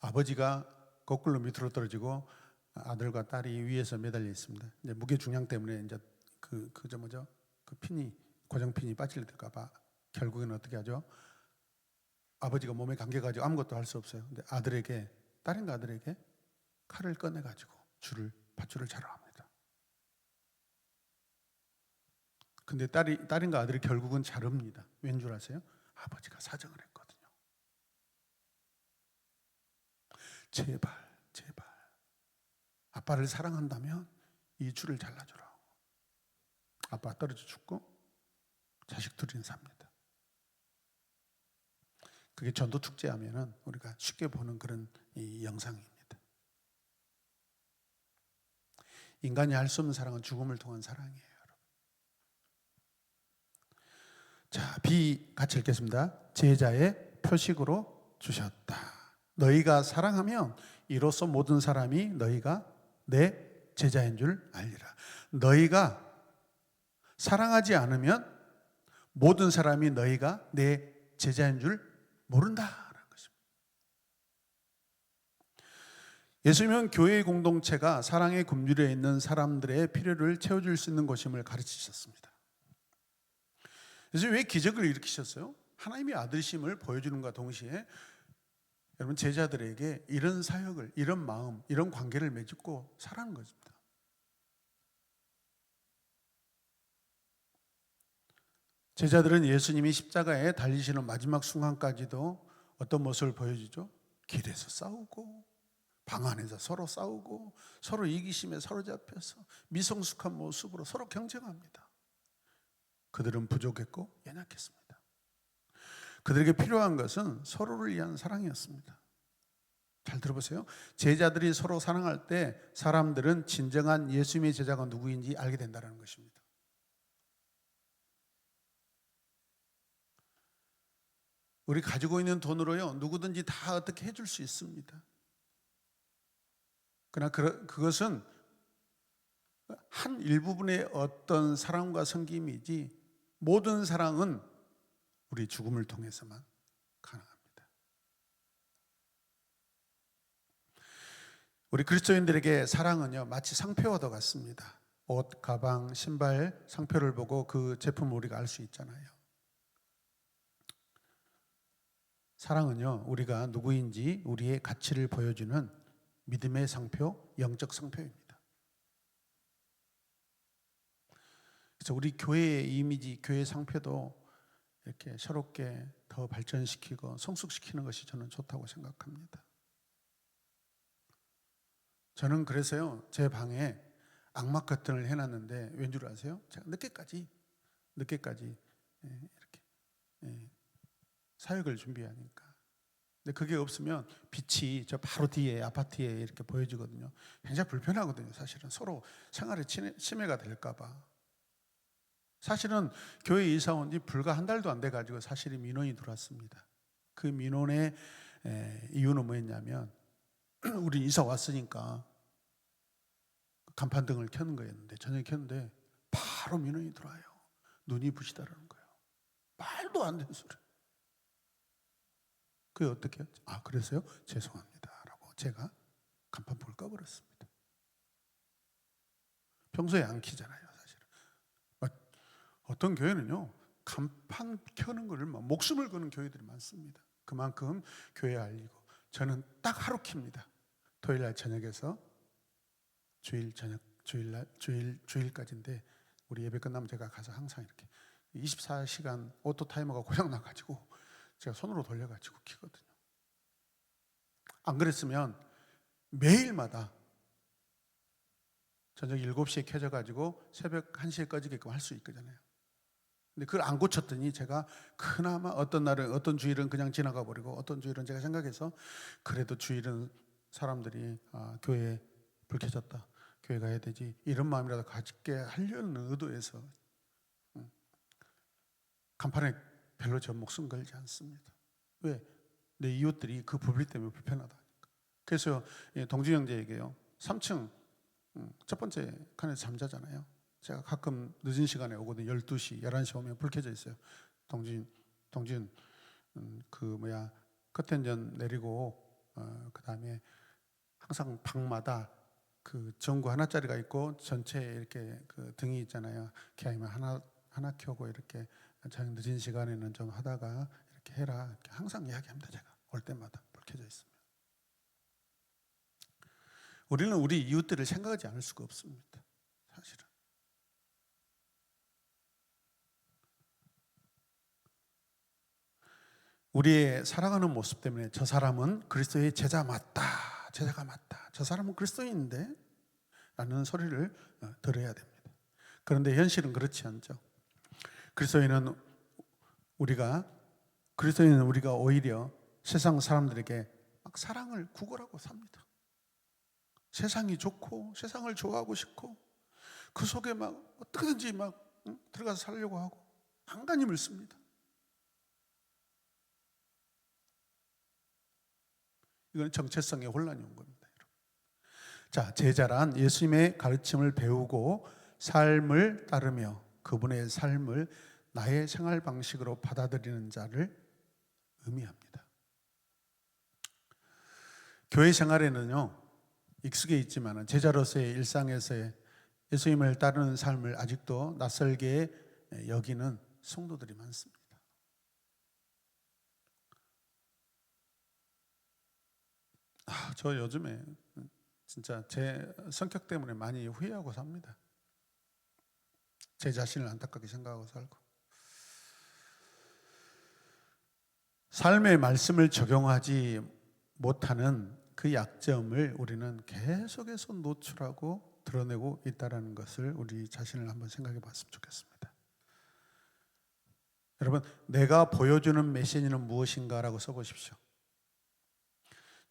아버지가 거꾸로 밑으로 떨어지고 아들과 딸이 위에서 매달려 있습니다. 이제 무게 중량 때문에 이제 그 핀이, 고정핀이 빠질까봐 결국에는 어떻게 하죠? 아버지가 몸에 감겨가지고 아무것도 할 수 없어요. 근데 딸인가 아들에게 칼을 꺼내가지고 밧줄을 자러 합니다. 근데 딸인가 아들이 결국은 자릅니다. 왠 줄 아세요? 아버지가 사정을 했거든요. 제발 아빠를 사랑한다면 이 줄을 잘라주라. 아빠 떨어져 죽고 자식 둘이는 삽니다. 그게 전도 축제하면은 우리가 쉽게 보는 그런 이 영상입니다. 인간이 할 수 없는 사랑은 죽음을 통한 사랑이에요, 여러분. 자, B 같이 읽겠습니다. 제자의 표식으로 주셨다. 너희가 사랑하면 이로써 모든 사람이 너희가 내 제자인 줄 알리라. 너희가 사랑하지 않으면 모든 사람이 너희가 내 제자인 줄 모른다라는 것입니다. 예수님은 교회의 공동체가 사랑의 굶주려 있는 사람들의 필요를 채워줄 수 있는 곳임을 가르치셨습니다. 그래서 왜 기적을 일으키셨어요? 하나님의 아들심을 보여주는과 동시에 여러분, 제자들에게 이런 사역을, 이런 마음, 이런 관계를 맺고 살아가는 것입니다. 제자들은 예수님이 십자가에 달리시는 마지막 순간까지도 어떤 모습을 보여주죠? 길에서 싸우고, 방 안에서 서로 싸우고, 서로 이기심에 사로잡혀서 미성숙한 모습으로 서로 경쟁합니다. 그들은 부족했고 연약했습니다. 그들에게 필요한 것은 서로를 위한 사랑이었습니다. 잘 들어보세요. 제자들이 서로 사랑할 때 사람들은 진정한 예수님의 제자가 누구인지 알게 된다는 것입니다. 우리 가지고 있는 돈으로요, 누구든지 다 어떻게 해줄 수 있습니다. 그러나 그것은 한 일부분의 어떤 사랑과 섬김이지 모든 사랑은 우리 죽음을 통해서만 가능합니다. 우리 그리스도인들에게 사랑은요, 마치 상표와도 같습니다. 옷, 가방, 신발, 상표를 보고 그 제품을 우리가 알 수 있잖아요. 사랑은요, 우리가 누구인지 우리의 가치를 보여주는 믿음의 상표, 영적 상표입니다. 그래서 우리 교회의 이미지, 교회 상표도 이렇게 새롭게 더 발전시키고 성숙시키는 것이 저는 좋다고 생각합니다. 저는 그래서요, 제 방에 악막 커튼을 해놨는데 왠 줄 아세요? 제가 늦게까지 이렇게 사역을 준비하니까. 근데 그게 없으면 빛이 저 바로 뒤에 아파트에 이렇게 보여지거든요. 굉장히 불편하거든요. 사실은 서로 생활에 침해가 될까 봐. 사실은 교회 이사 온 지 불과 한 달도 안 돼가지고 사실이 민원이 들어왔습니다. 그 민원의 이유는 뭐였냐면 우리 이사 왔으니까 간판등을 켜는 거였는데, 저녁에 켰는데 바로 민원이 들어와요. 눈이 부시다라는 거예요. 말도 안 되는 소리. 그게 어떻게 했죠? 아, 그래서요? 죄송합니다 라고 제가 간판불을 꺼버렸습니다. 평소에 안 켜잖아요, 사실은. 어떤 교회는요, 간판 켜는 거를 목숨을 거는 교회들이 많습니다. 그만큼 교회에 알리고. 저는 딱 하루 켭니다. 토요일날 저녁에서 주일까지인데, 우리 예배 끝나면 제가 가서 항상 이렇게 24시간 오토 타이머가 고장 나가지고 제가 손으로 돌려가지고 키거든요. 안 그랬으면 매일마다 저녁 7시에 켜져가지고 새벽 1시에 꺼지게끔 할 수 있거든요. 근데 그걸 안 고쳤더니 제가 그나마 어떤 날은, 어떤 주일은 그냥 지나가 버리고, 어떤 주일은 제가 생각해서 그래도 주일은 사람들이 교회에 불 켜졌다, 교회 가야 되지, 이런 마음이라도 갖게 하려는 의도에서 간판에 별로 저 목숨 걸지 않습니다. 왜? 내 이웃들이 그 불빛 때문에 불편하다니까. 그래서 동준 형제에게요, 3층 첫 번째 칸에서 잠자잖아요. 제가 가끔 늦은 시간에 오거든요. 12시, 11시 오면 불 켜져 있어요. 동준 커튼전 내리고 그 다음에 항상 방마다 그 전구 하나짜리가 있고 전체에 이렇게 그 등이 있잖아요. 기아이면 하나 켜고 이렇게 저녁 늦은 시간에는 좀 하다가 이렇게 해라, 이렇게 항상 이야기합니다. 제가 올 때마다 불 켜져 있으면. 우리는 우리 이웃들을 생각하지 않을 수가 없습니다. 사실은. 우리의 살아가는 모습 때문에 저 사람은 그리스도의 제자가 맞다, 저 사람은 그리스도인인데 라는 소리를 들어야 됩니다. 그런데 현실은 그렇지 않죠. 그리스도인은 우리가 오히려 세상 사람들에게 막 사랑을 구걸하고 삽니다. 세상이 좋고 세상을 좋아하고 싶고 그 속에 막 어떻게든지 막 들어가서 살려고 하고 안간힘을 씁니다. 이건 정체성의 혼란이 온 겁니다. 자, 제자란 예수님의 가르침을 배우고 삶을 따르며 그분의 삶을 나의 생활 방식으로 받아들이는 자를 의미합니다. 교회 생활에는요, 익숙해 있지만 제자로서의 일상에서의 예수님을 따르는 삶을 아직도 낯설게 여기는 성도들이 많습니다. 저 요즘에 진짜 제 성격 때문에 많이 후회하고 삽니다. 제 자신을 안타깝게 생각하고 살고. 삶의 말씀을 적용하지 못하는 그 약점을 우리는 계속해서 노출하고 드러내고 있다는 것을 우리 자신을 한번 생각해 봤으면 좋겠습니다. 여러분, 내가 보여주는 메시지는 무엇인가라고 써보십시오.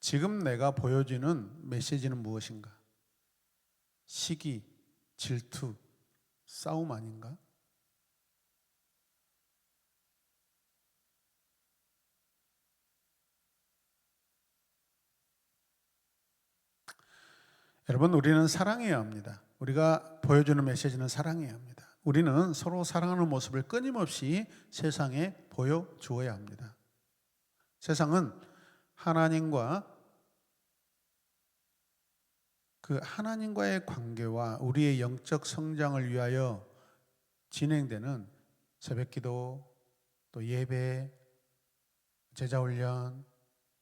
지금 내가 보여주는 메시지는 무엇인가? 시기, 질투, 싸움 아닌가? 여러분, 우리는 사랑해야 합니다. 우리가 보여주는 메시지는 사랑해야 합니다. 우리는 서로 사랑하는 모습을 끊임없이 세상에 보여주어야 합니다. 세상은 하나님과의 관계와 우리의 영적 성장을 위하여 진행되는 새벽기도, 또 예배, 제자훈련,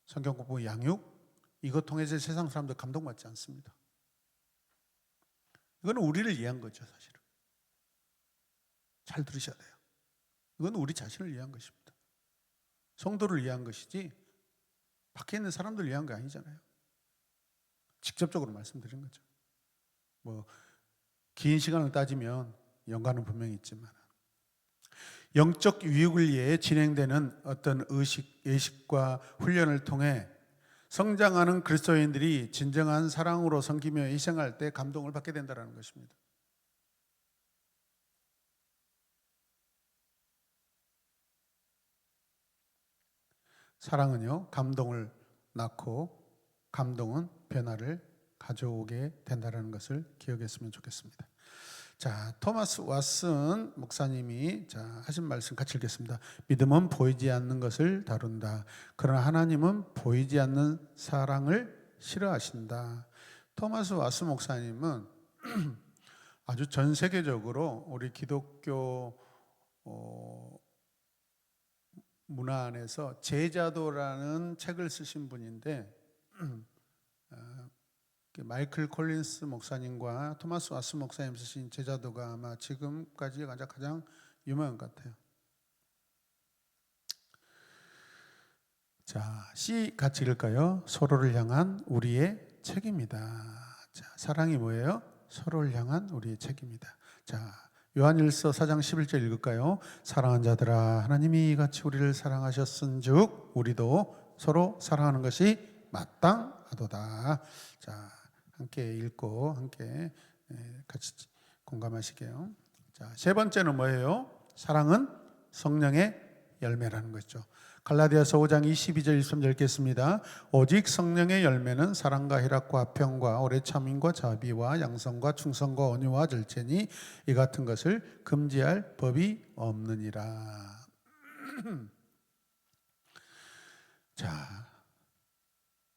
성경공부, 양육, 이것 통해서 세상 사람들 감동받지 않습니다. 이거는 우리를 위한 거죠, 사실은. 잘 들으셔야 돼요. 이건 우리 자신을 위한 것입니다. 성도를 위한 것이지 밖에 있는 사람들을 위한 거 아니잖아요. 직접적으로 말씀드린 거죠. 긴 시간을 따지면 연관은 분명히 있지만, 영적 유익을 위해 진행되는 어떤 예식과 훈련을 통해 성장하는 그리스도인들이 진정한 사랑으로 섬기며 희생할 때 감동을 받게 된다는 것입니다. 사랑은요, 감동을 낳고 감동은 변화를 가져오게 된다는 것을 기억했으면 좋겠습니다. 자, 토마스 왓슨 목사님이 하신 말씀 같이 읽겠습니다. 믿음은 보이지 않는 것을 다룬다. 그러나 하나님은 보이지 않는 사랑을 싫어하신다. 토마스 왓슨 목사님은 아주 전 세계적으로 우리 기독교 문화 안에서 제자도라는 책을 쓰신 분인데, 마이클 콜린스 목사님과 토마스 왓슨 목사님 쓰신 제자도가 아마 지금까지 가장 유명한 것 같아요. 자, C 같이 읽을까요? 서로를 향한 우리의 책입니다. 자, 사랑이 뭐예요? 서로를 향한 우리의 책입니다. 자, 요한일서 4장 11절 읽을까요? 사랑하는 자들아, 하나님이 이같이 우리를 사랑하셨은즉 우리도 서로 사랑하는 것이 마땅하도다. 자, 함께 읽고 함께 같이 공감하시게요. 자, 세 번째는 뭐예요? 사랑은 성령의 열매라는 거죠. 갈라디아서 5장 22절 23절 읽겠습니다. 오직 성령의 열매는 사랑과 희락과 화평과 오래 참음과 자비와 양성과 충성과 온유와 절제니 이 같은 것을 금지할 법이 없느니라. 자,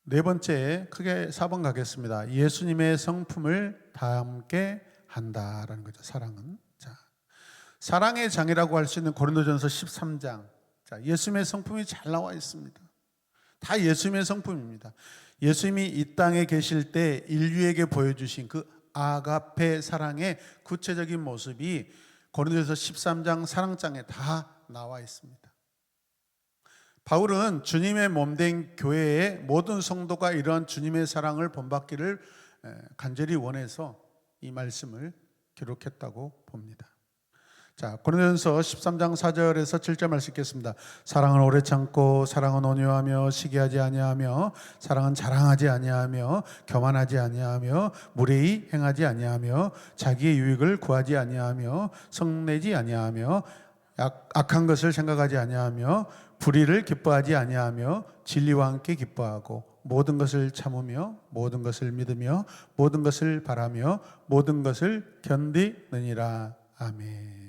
네 번째 크게 4번 가겠습니다. 예수님의 성품을 담게 한다라는 거죠. 사랑은. 자, 사랑의 장이라고 할 수 있는 고린도전서 13장. 자, 예수님의 성품이 잘 나와 있습니다. 다 예수님의 성품입니다. 예수님이 이 땅에 계실 때 인류에게 보여주신 그 아가페 사랑의 구체적인 모습이 고린도전서 13장 사랑장에 다 나와 있습니다. 바울은 주님의 몸된 교회의 모든 성도가 이러한 주님의 사랑을 본받기를 간절히 원해서 이 말씀을 기록했다고 봅니다. 자, 고린도전서 13장 4절에서 7절 말씀 읽겠습니다. 사랑은 오래 참고 사랑은 온유하며 시기하지 아니하며 사랑은 자랑하지 아니하며 교만하지 아니하며 무례히 행하지 아니하며 자기의 유익을 구하지 아니하며 성내지 아니하며 악한 것을 생각하지 아니하며 불의를 기뻐하지 아니하며 진리와 함께 기뻐하고 모든 것을 참으며 모든 것을 믿으며 모든 것을 바라며 모든 것을 견디느니라. 아멘.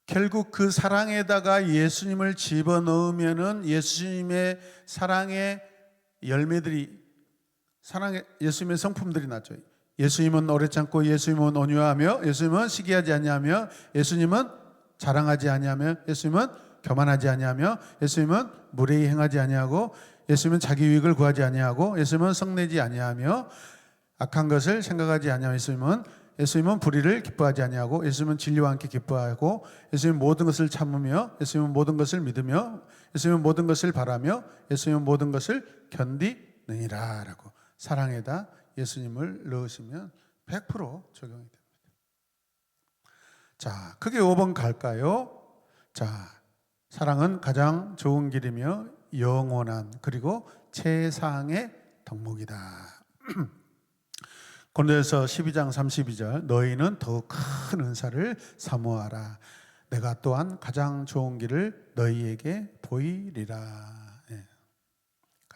결국 그 사랑에다가 예수님을 집어넣으면은 예수님의 사랑의 열매들이 예수님의 성품들이 나죠. 예수님은 오래 참고 예수님은 온유하며 예수님은 시기하지 아니하며 예수님은 자랑하지 아니하며 예수님은 교만하지 아니하며 예수님은 무례히 행하지 아니하고 예수님은 자기 유익을 구하지 아니하고 예수님은 성내지 아니하며 악한 것을 생각하지 아니하며 예수님은 불의를 기뻐하지 아니하고 예수님은 진리와 함께 기뻐하고 예수님은 모든 것을 참으며 예수님은 모든 것을 믿으며 예수님은 모든 것을 바라며 예수님은 모든 것을 견디느니라 라고 사랑에다 예수님을 넣으시면 100% 적용이 됩니다. 자, 크게 5번 갈까요? 자, 사랑은 가장 좋은 길이며 영원한 그리고 최상의 덕목이다. 고린도전서 12장 32절 너희는 더욱 큰 은사를 사모하라. 내가 또한 가장 좋은 길을 너희에게 보이리라. 네.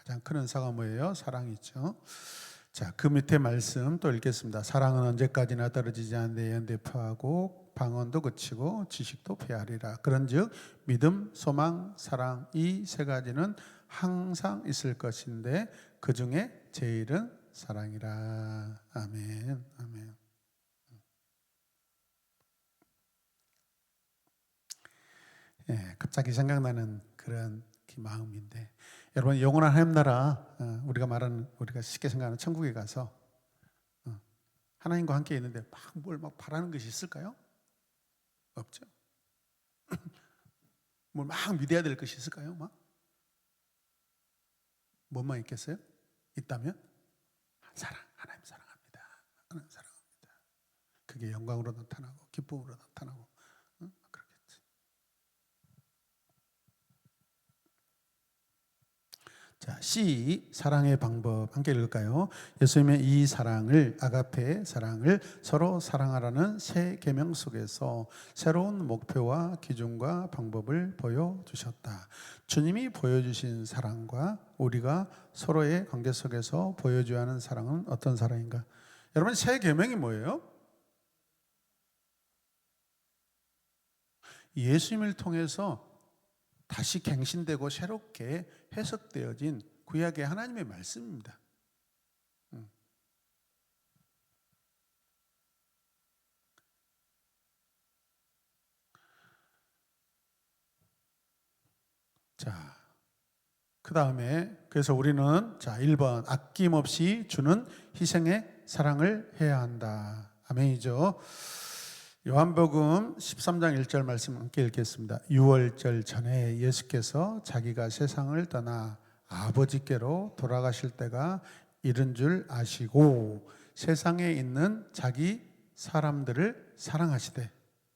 가장 큰 은사가 뭐예요? 사랑이죠. 자, 그 밑에 말씀 또 읽겠습니다. 사랑은 언제까지나 떨어지지 않는데 연대파하고 방언도 그치고 지식도 패하리라. 그런즉 믿음, 소망, 사랑 이 세 가지는 항상 있을 것인데 그 중에 제일은 사랑이라. 아멘. 아멘. 예, 갑자기 생각나는 그런 마음인데, 여러분 영원한 하나님 나라, 우리가 쉽게 생각하는 천국에 가서 하나님과 함께 있는데 뭘 바라는 것이 있을까요? 없죠. 뭘 믿어야 될 것이 있을까요? 뭐만 있겠어요? 있다면 하나님 사랑합니다. 하나님 사랑합니다. 그게 영광으로 나타나고 기쁨으로 나타나고 그렇겠지. 자, C 사랑의 방법 함께 읽을까요? 예수님의 이 사랑을, 아가페 사랑을 서로 사랑하라는 새 계명 속에서 새로운 목표와 기준과 방법을 보여주셨다. 주님이 보여주신 사랑과 우리가 서로의 관계 속에서 보여줘야 하는 사랑은 어떤 사랑인가? 여러분, 새 계명이 뭐예요? 예수님을 통해서 다시 갱신되고 새롭게 해석되어진 구약의 하나님의 말씀입니다. 자, 그 다음에 그래서 우리는 1번 아낌없이 주는 희생의 사랑을 해야 한다. 아멘이죠. 요한복음 13장 1절 말씀 함께 읽겠습니다. 유월절 전에 예수께서 자기가 세상을 떠나 아버지께로 돌아가실 때가 이른 줄 아시고 세상에 있는 자기 사람들을 사랑하시되,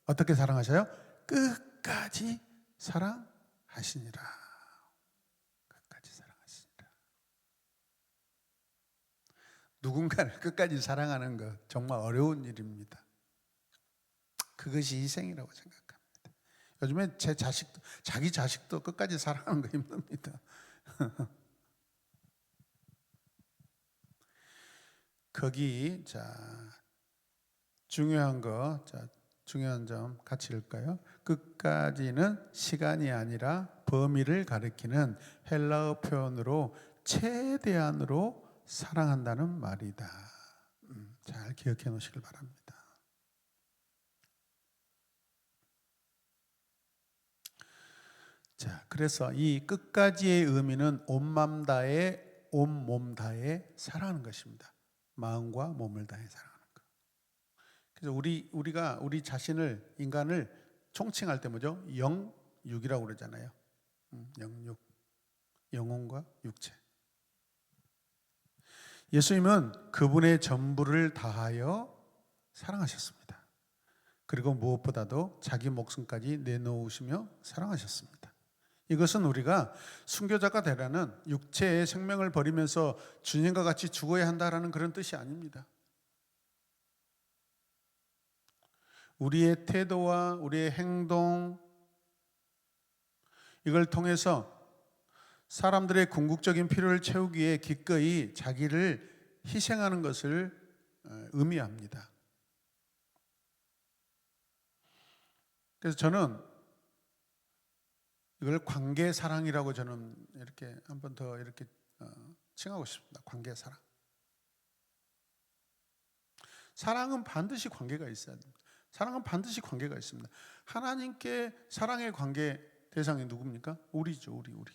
어떻게 사랑하셔요? 끝까지 사랑하시니라. 끝까지 사랑하시니라. 누군가를 끝까지 사랑하는 것 정말 어려운 일입니다. 그것이 희생이라고 생각합니다. 요즘에 자기 자식도 끝까지 사랑하는 거 힘듭니다. 거기 중요한 점 같이 읽을까요? 끝까지는 시간이 아니라 범위를 가리키는 헬라어 표현으로 최대한으로 사랑한다는 말이다. 잘 기억해 놓으시길 바랍니다. 자, 그래서 이 끝까지의 의미는 온 맘 다해, 온 몸 다해 사랑하는 것입니다. 마음과 몸을 다해 사랑하는 것. 그래서 우리가 우리 자신을, 인간을 총칭할 때 뭐죠? 영육이라고 그러잖아요. 영육, 영혼과 육체. 예수님은 그분의 전부를 다하여 사랑하셨습니다. 그리고 무엇보다도 자기 목숨까지 내놓으시며 사랑하셨습니다. 이것은 우리가 순교자가 되라는 육체의 생명을 버리면서 주님과 같이 죽어야 한다라는 그런 뜻이 아닙니다. 우리의 태도와 우리의 행동, 이걸 통해서 사람들의 궁극적인 필요를 채우기 위해 기꺼이 자기를 희생하는 것을 의미합니다. 그래서 저는 이걸 관계 사랑이라고 저는 이렇게 한 번 더 이렇게 칭하고 싶습니다. 관계 사랑. 사랑은 반드시 관계가 있어야 됩니다. 사랑은 반드시 관계가 있습니다. 하나님께 사랑의 관계 대상이 누굽니까? 우리죠, 우리.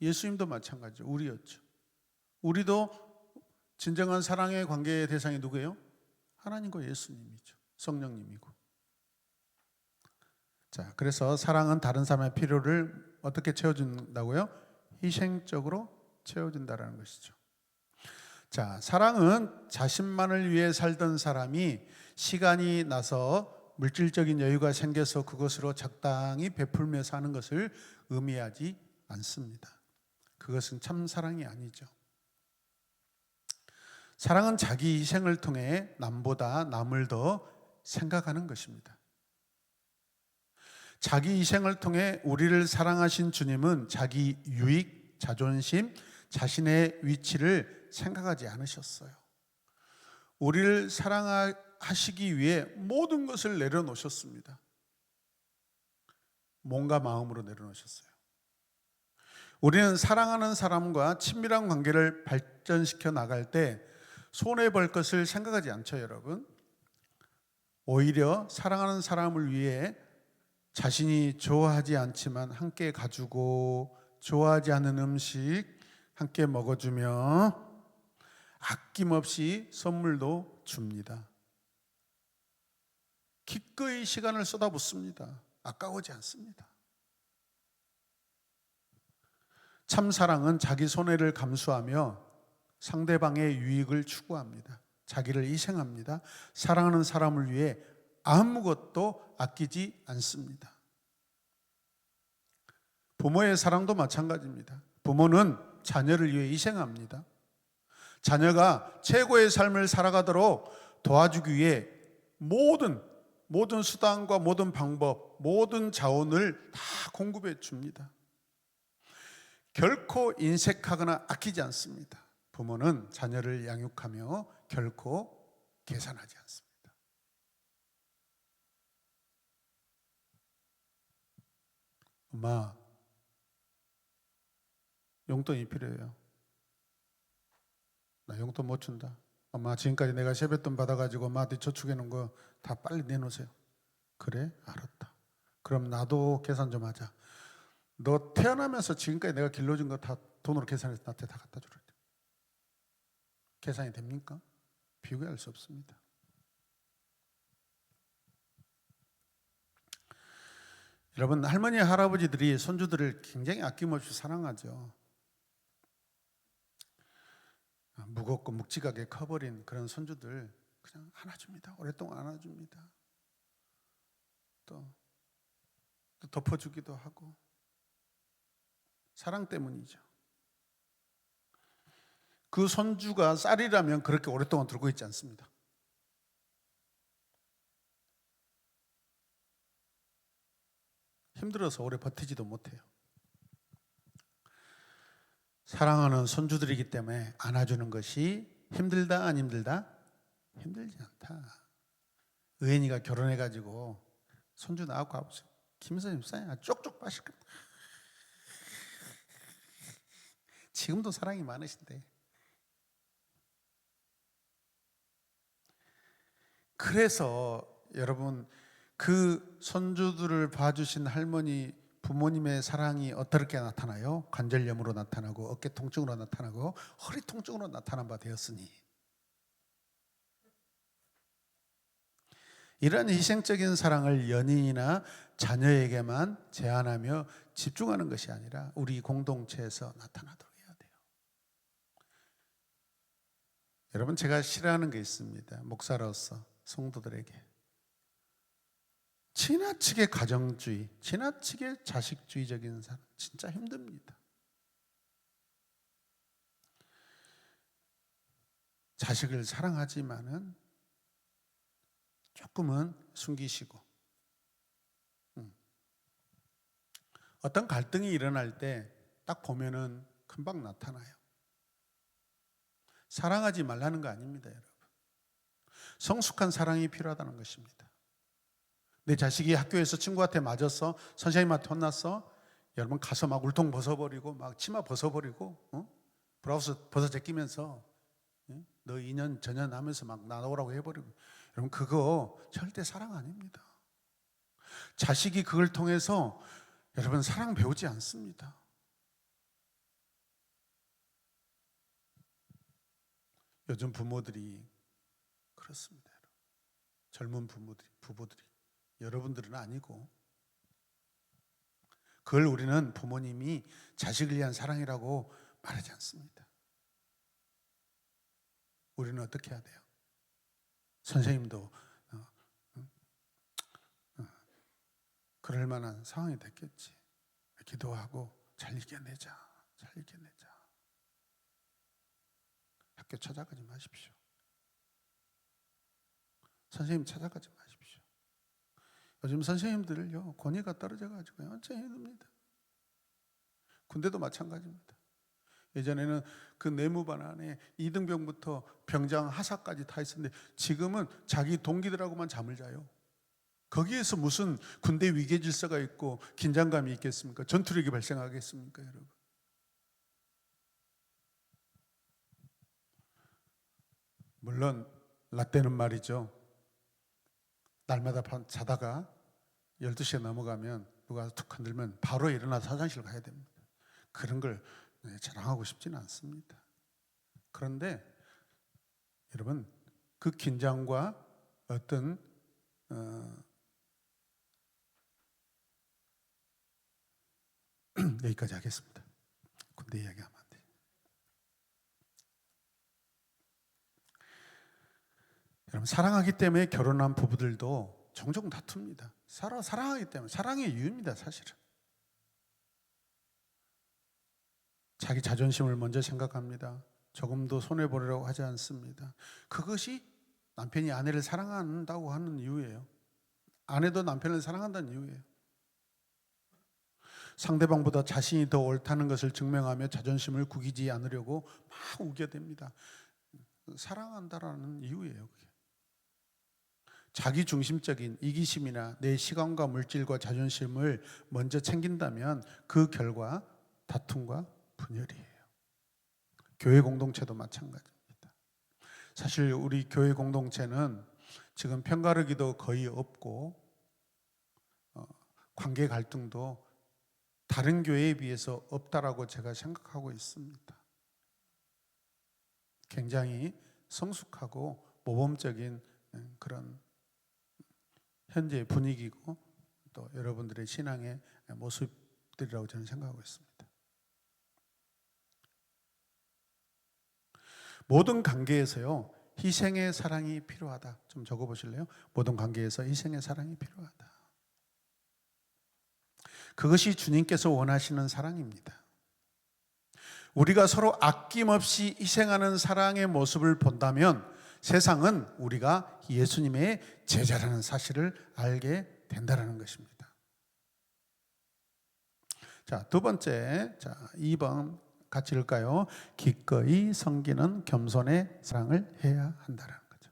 예수님도 마찬가지죠. 우리였죠. 우리도 진정한 사랑의 관계의 대상이 누구예요? 하나님과 예수님이죠. 성령님이고. 자, 그래서 사랑은 다른 사람의 필요를 어떻게 채워준다고요? 희생적으로 채워준다라는 것이죠. 자, 사랑은 자신만을 위해 살던 사람이 시간이 나서 물질적인 여유가 생겨서 그것으로 적당히 베풀며 사는 것을 의미하지 않습니다. 그것은 참 사랑이 아니죠. 사랑은 자기 희생을 통해 남보다 남을 더 생각하는 것입니다. 자기 희생을 통해 우리를 사랑하신 주님은 자기 유익, 자존심, 자신의 위치를 생각하지 않으셨어요. 우리를 사랑하시기 위해 모든 것을 내려놓으셨습니다. 몸과 마음으로 내려놓으셨어요. 우리는 사랑하는 사람과 친밀한 관계를 발전시켜 나갈 때 손해볼 것을 생각하지 않죠, 여러분. 오히려 사랑하는 사람을 위해 자신이 좋아하지 않지만 함께 가지고, 좋아하지 않는 음식 함께 먹어주며 아낌없이 선물도 줍니다. 기꺼이 시간을 쏟아붓습니다. 아까워지 않습니다. 참 사랑은 자기 손해를 감수하며 상대방의 유익을 추구합니다. 자기를 희생합니다. 사랑하는 사람을 위해 아무것도 아끼지 않습니다. 부모의 사랑도 마찬가지입니다. 부모는 자녀를 위해 희생합니다. 자녀가 최고의 삶을 살아가도록 도와주기 위해 모든 수단과 모든 방법, 모든 자원을 다 공급해 줍니다. 결코 인색하거나 아끼지 않습니다. 부모는 자녀를 양육하며 결코 계산하지 않습니다. 엄마, 용돈이 필요해요. 나 용돈 못 준다. 엄마, 지금까지 내가 세뱃돈 받아가지고 엄마한테 저축해 놓은 거 다 빨리 내놓으세요. 그래? 알았다. 그럼 나도 계산 좀 하자. 너 태어나면서 지금까지 내가 길러준 거 다 돈으로 계산해서 나한테 다 갖다 주라. 계산이 됩니까? 비교할 수 없습니다. 여러분, 할머니, 할아버지들이 손주들을 굉장히 아낌없이 사랑하죠. 무겁고 묵직하게 커버린 그런 손주들 그냥 안아줍니다. 오랫동안 안아줍니다. 또 덮어주기도 하고. 사랑 때문이죠. 그 손주가 쌀이라면 그렇게 오랫동안 들고 있지 않습니다. 힘들어서 오래 버티지도 못해요. 사랑하는 손주들이기 때문에 안아주는 것이 힘들다, 안 힘들다? 힘들지 않다. 의연이가 결혼해가지고 손주 나하고 가보세요. 김선생님 사랑이 쪽쪽 빠실 겁니다. 지금도 사랑이 많으신데. 그래서 여러분, 그 손주들을 봐주신 할머니, 부모님의 사랑이 어떻게 나타나요? 관절염으로 나타나고 어깨 통증으로 나타나고 허리 통증으로 나타난 바 되었으니, 이런 희생적인 사랑을 연인이나 자녀에게만 제한하며 집중하는 것이 아니라 우리 공동체에서 나타나도록 해야 돼요. 여러분, 제가 싫어하는 게 있습니다. 목사로서 성도들에게 지나치게 가정주의, 지나치게 자식주의적인 사람 진짜 힘듭니다. 자식을 사랑하지만은 조금은 숨기시고, 어떤 갈등이 일어날 때 딱 보면은 금방 나타나요. 사랑하지 말라는 거 아닙니다, 여러분. 성숙한 사랑이 필요하다는 것입니다. 내 자식이 학교에서 친구한테 맞았어, 선생님한테 혼났어, 여러분 가서 막 울통 벗어버리고 막 치마 벗어버리고 브라우스 벗어 제끼면서 너 2년 전년 하면서 막 나오라고 해버리고, 여러분 그거 절대 사랑 아닙니다. 자식이 그걸 통해서 여러분 사랑 배우지 않습니다. 요즘 부모들이 그렇습니다. 젊은 부부들이 여러분들은 아니고, 그걸 우리는 부모님이 자식을 위한 사랑이라고 말하지 않습니다. 우리는 어떻게 해야 돼요? 선생님도 그럴 만한 상황이 됐겠지. 기도하고 잘 이겨내자. 학교 찾아가지 마십시오. 선생님 찾아가지 마십시오. 요즘 선생님들을요, 권위가 떨어져가지고 엄청 힘듭니다. 군대도 마찬가지입니다. 예전에는 그 내무반 안에 이등병부터 병장 하사까지 다 있었는데 지금은 자기 동기들하고만 잠을 자요. 거기에서 무슨 군대 위계 질서가 있고 긴장감이 있겠습니까? 전투력이 발생하겠습니까, 여러분? 물론 라떼는 말이죠. 날마다 자다가 12시에 넘어가면 누가 툭 흔들면 바로 일어나서 화장실 가야 됩니다. 그런 걸 자랑하고 싶지는 않습니다. 그런데 여러분, 그 긴장과 어떤 여기까지 하겠습니다. 군대 이야기하면 안 돼요. 여러분, 사랑하기 때문에 결혼한 부부들도 종종 다툽니다. 사랑하기 때문에, 사랑의 이유입니다, 사실은. 자기 자존심을 먼저 생각합니다. 조금도 손해보려고 하지 않습니다. 그것이 남편이 아내를 사랑한다고 하는 이유예요. 아내도 남편을 사랑한다는 이유예요. 상대방보다 자신이 더 옳다는 것을 증명하며 자존심을 구기지 않으려고 막 우겨댑니다. 사랑한다라는 이유예요, 그게. 자기 중심적인 이기심이나 내 시간과 물질과 자존심을 먼저 챙긴다면 그 결과 다툼과 분열이에요. 교회 공동체도 마찬가지입니다. 사실 우리 교회 공동체는 지금 편가르기도 거의 없고 관계 갈등도 다른 교회에 비해서 없다라고 제가 생각하고 있습니다. 굉장히 성숙하고 모범적인 그런 현재의 분위기고 또 여러분들의 신앙의 모습들이라고 저는 생각하고 있습니다. 모든 관계에서요, 희생의 사랑이 필요하다. 좀 적어보실래요? 모든 관계에서 희생의 사랑이 필요하다. 그것이 주님께서 원하시는 사랑입니다. 우리가 서로 아낌없이 희생하는 사랑의 모습을 본다면 세상은 우리가 예수님의 제자라는 사실을 알게 된다는 것입니다. 자, 두 번째, 2번 같이 읽을까요? 기꺼이 섬기는 겸손의 사랑을 해야 한다는 거죠.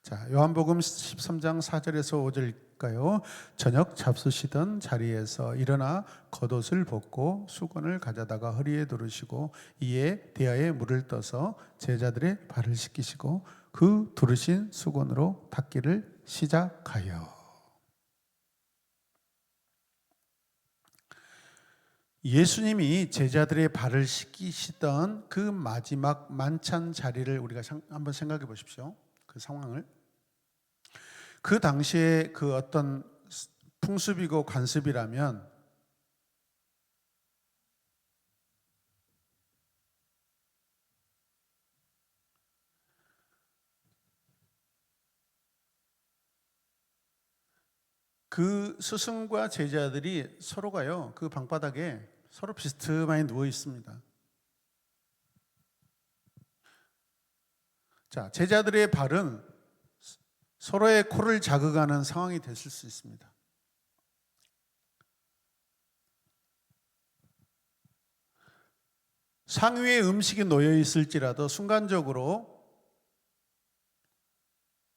자, 요한복음 13장 4절에서 5절일까요? 저녁 잡수시던 자리에서 일어나 겉옷을 벗고 수건을 가져다가 허리에 두르시고 이에 대야에 물을 떠서 제자들의 발을 씻기시고 그 두르신 수건으로 닦기를 시작하여. 예수님이 제자들의 발을 씻기시던 그 마지막 만찬 자리를 우리가 한번 생각해 보십시오. 그 상황을. 그 당시에 그 어떤 풍습이고 관습이라면 그 스승과 제자들이 서로가요, 그 방바닥에 서로 비스듬하게 누워 있습니다. 자, 제자들의 발은 서로의 코를 자극하는 상황이 됐을 수 있습니다. 상위에 음식이 놓여 있을지라도 순간적으로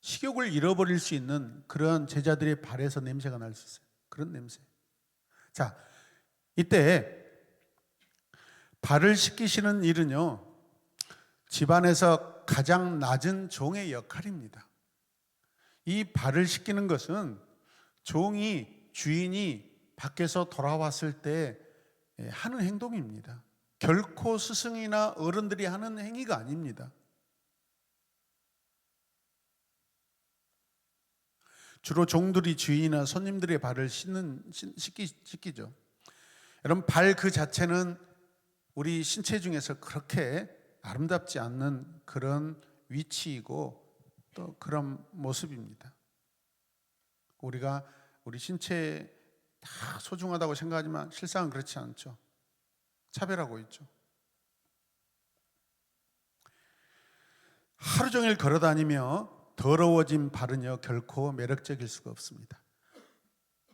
식욕을 잃어버릴 수 있는 그런 제자들의 발에서 냄새가 날 수 있어요. 그런 냄새. 자, 이때 발을 씻기시는 일은요, 집안에서 가장 낮은 종의 역할입니다. 이 발을 씻기는 것은 주인이 밖에서 돌아왔을 때 하는 행동입니다. 결코 스승이나 어른들이 하는 행위가 아닙니다. 주로 종들이 주인이나 손님들의 발을 씻기죠. 여러분, 발 그 자체는 우리 신체 중에서 그렇게 아름답지 않는 그런 위치이고 또 그런 모습입니다. 우리가 우리 신체 다 소중하다고 생각하지만 실상은 그렇지 않죠. 차별하고 있죠. 하루 종일 걸어 다니며 더러워진 발은요, 결코 매력적일 수가 없습니다.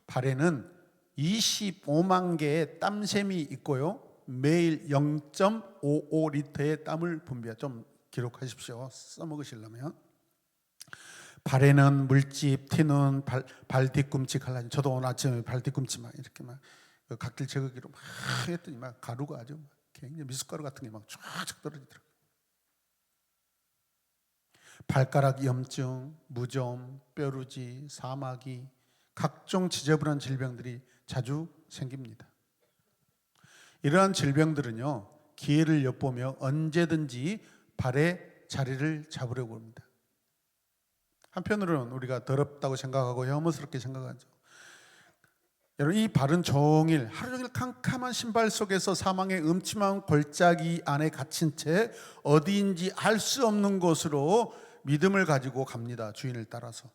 발에는 25만 개의 땀샘이 있고요, 매일 0.55리터의 땀을 분비하. 좀 기록하십시오. 써먹으시려면. 발에는 물집, 티는 발 뒤꿈치 갈라진. 저도 오늘 아침에 발 뒤꿈치 막 이렇게 막 각질 제거기로 막 했더니 막 가루가 아주 굉장히 미숫가루 같은 게 막 쫙쫙 떨어지더라고요. 발가락 염증, 무좀, 뼈루지, 사마귀, 각종 지저분한 질병들이 자주 생깁니다. 이러한 질병들은요, 기회를 엿보며 언제든지 발에 자리를 잡으려고 합니다. 한편으로는 우리가 더럽다고 생각하고 혐오스럽게 생각하죠. 여러분, 이 발은 종일 하루 종일 캄캄한 신발 속에서 사망의 음침한 골짜기 안에 갇힌 채 어디인지 알 수 없는 곳으로 믿음을 가지고 갑니다. 주인을 따라서.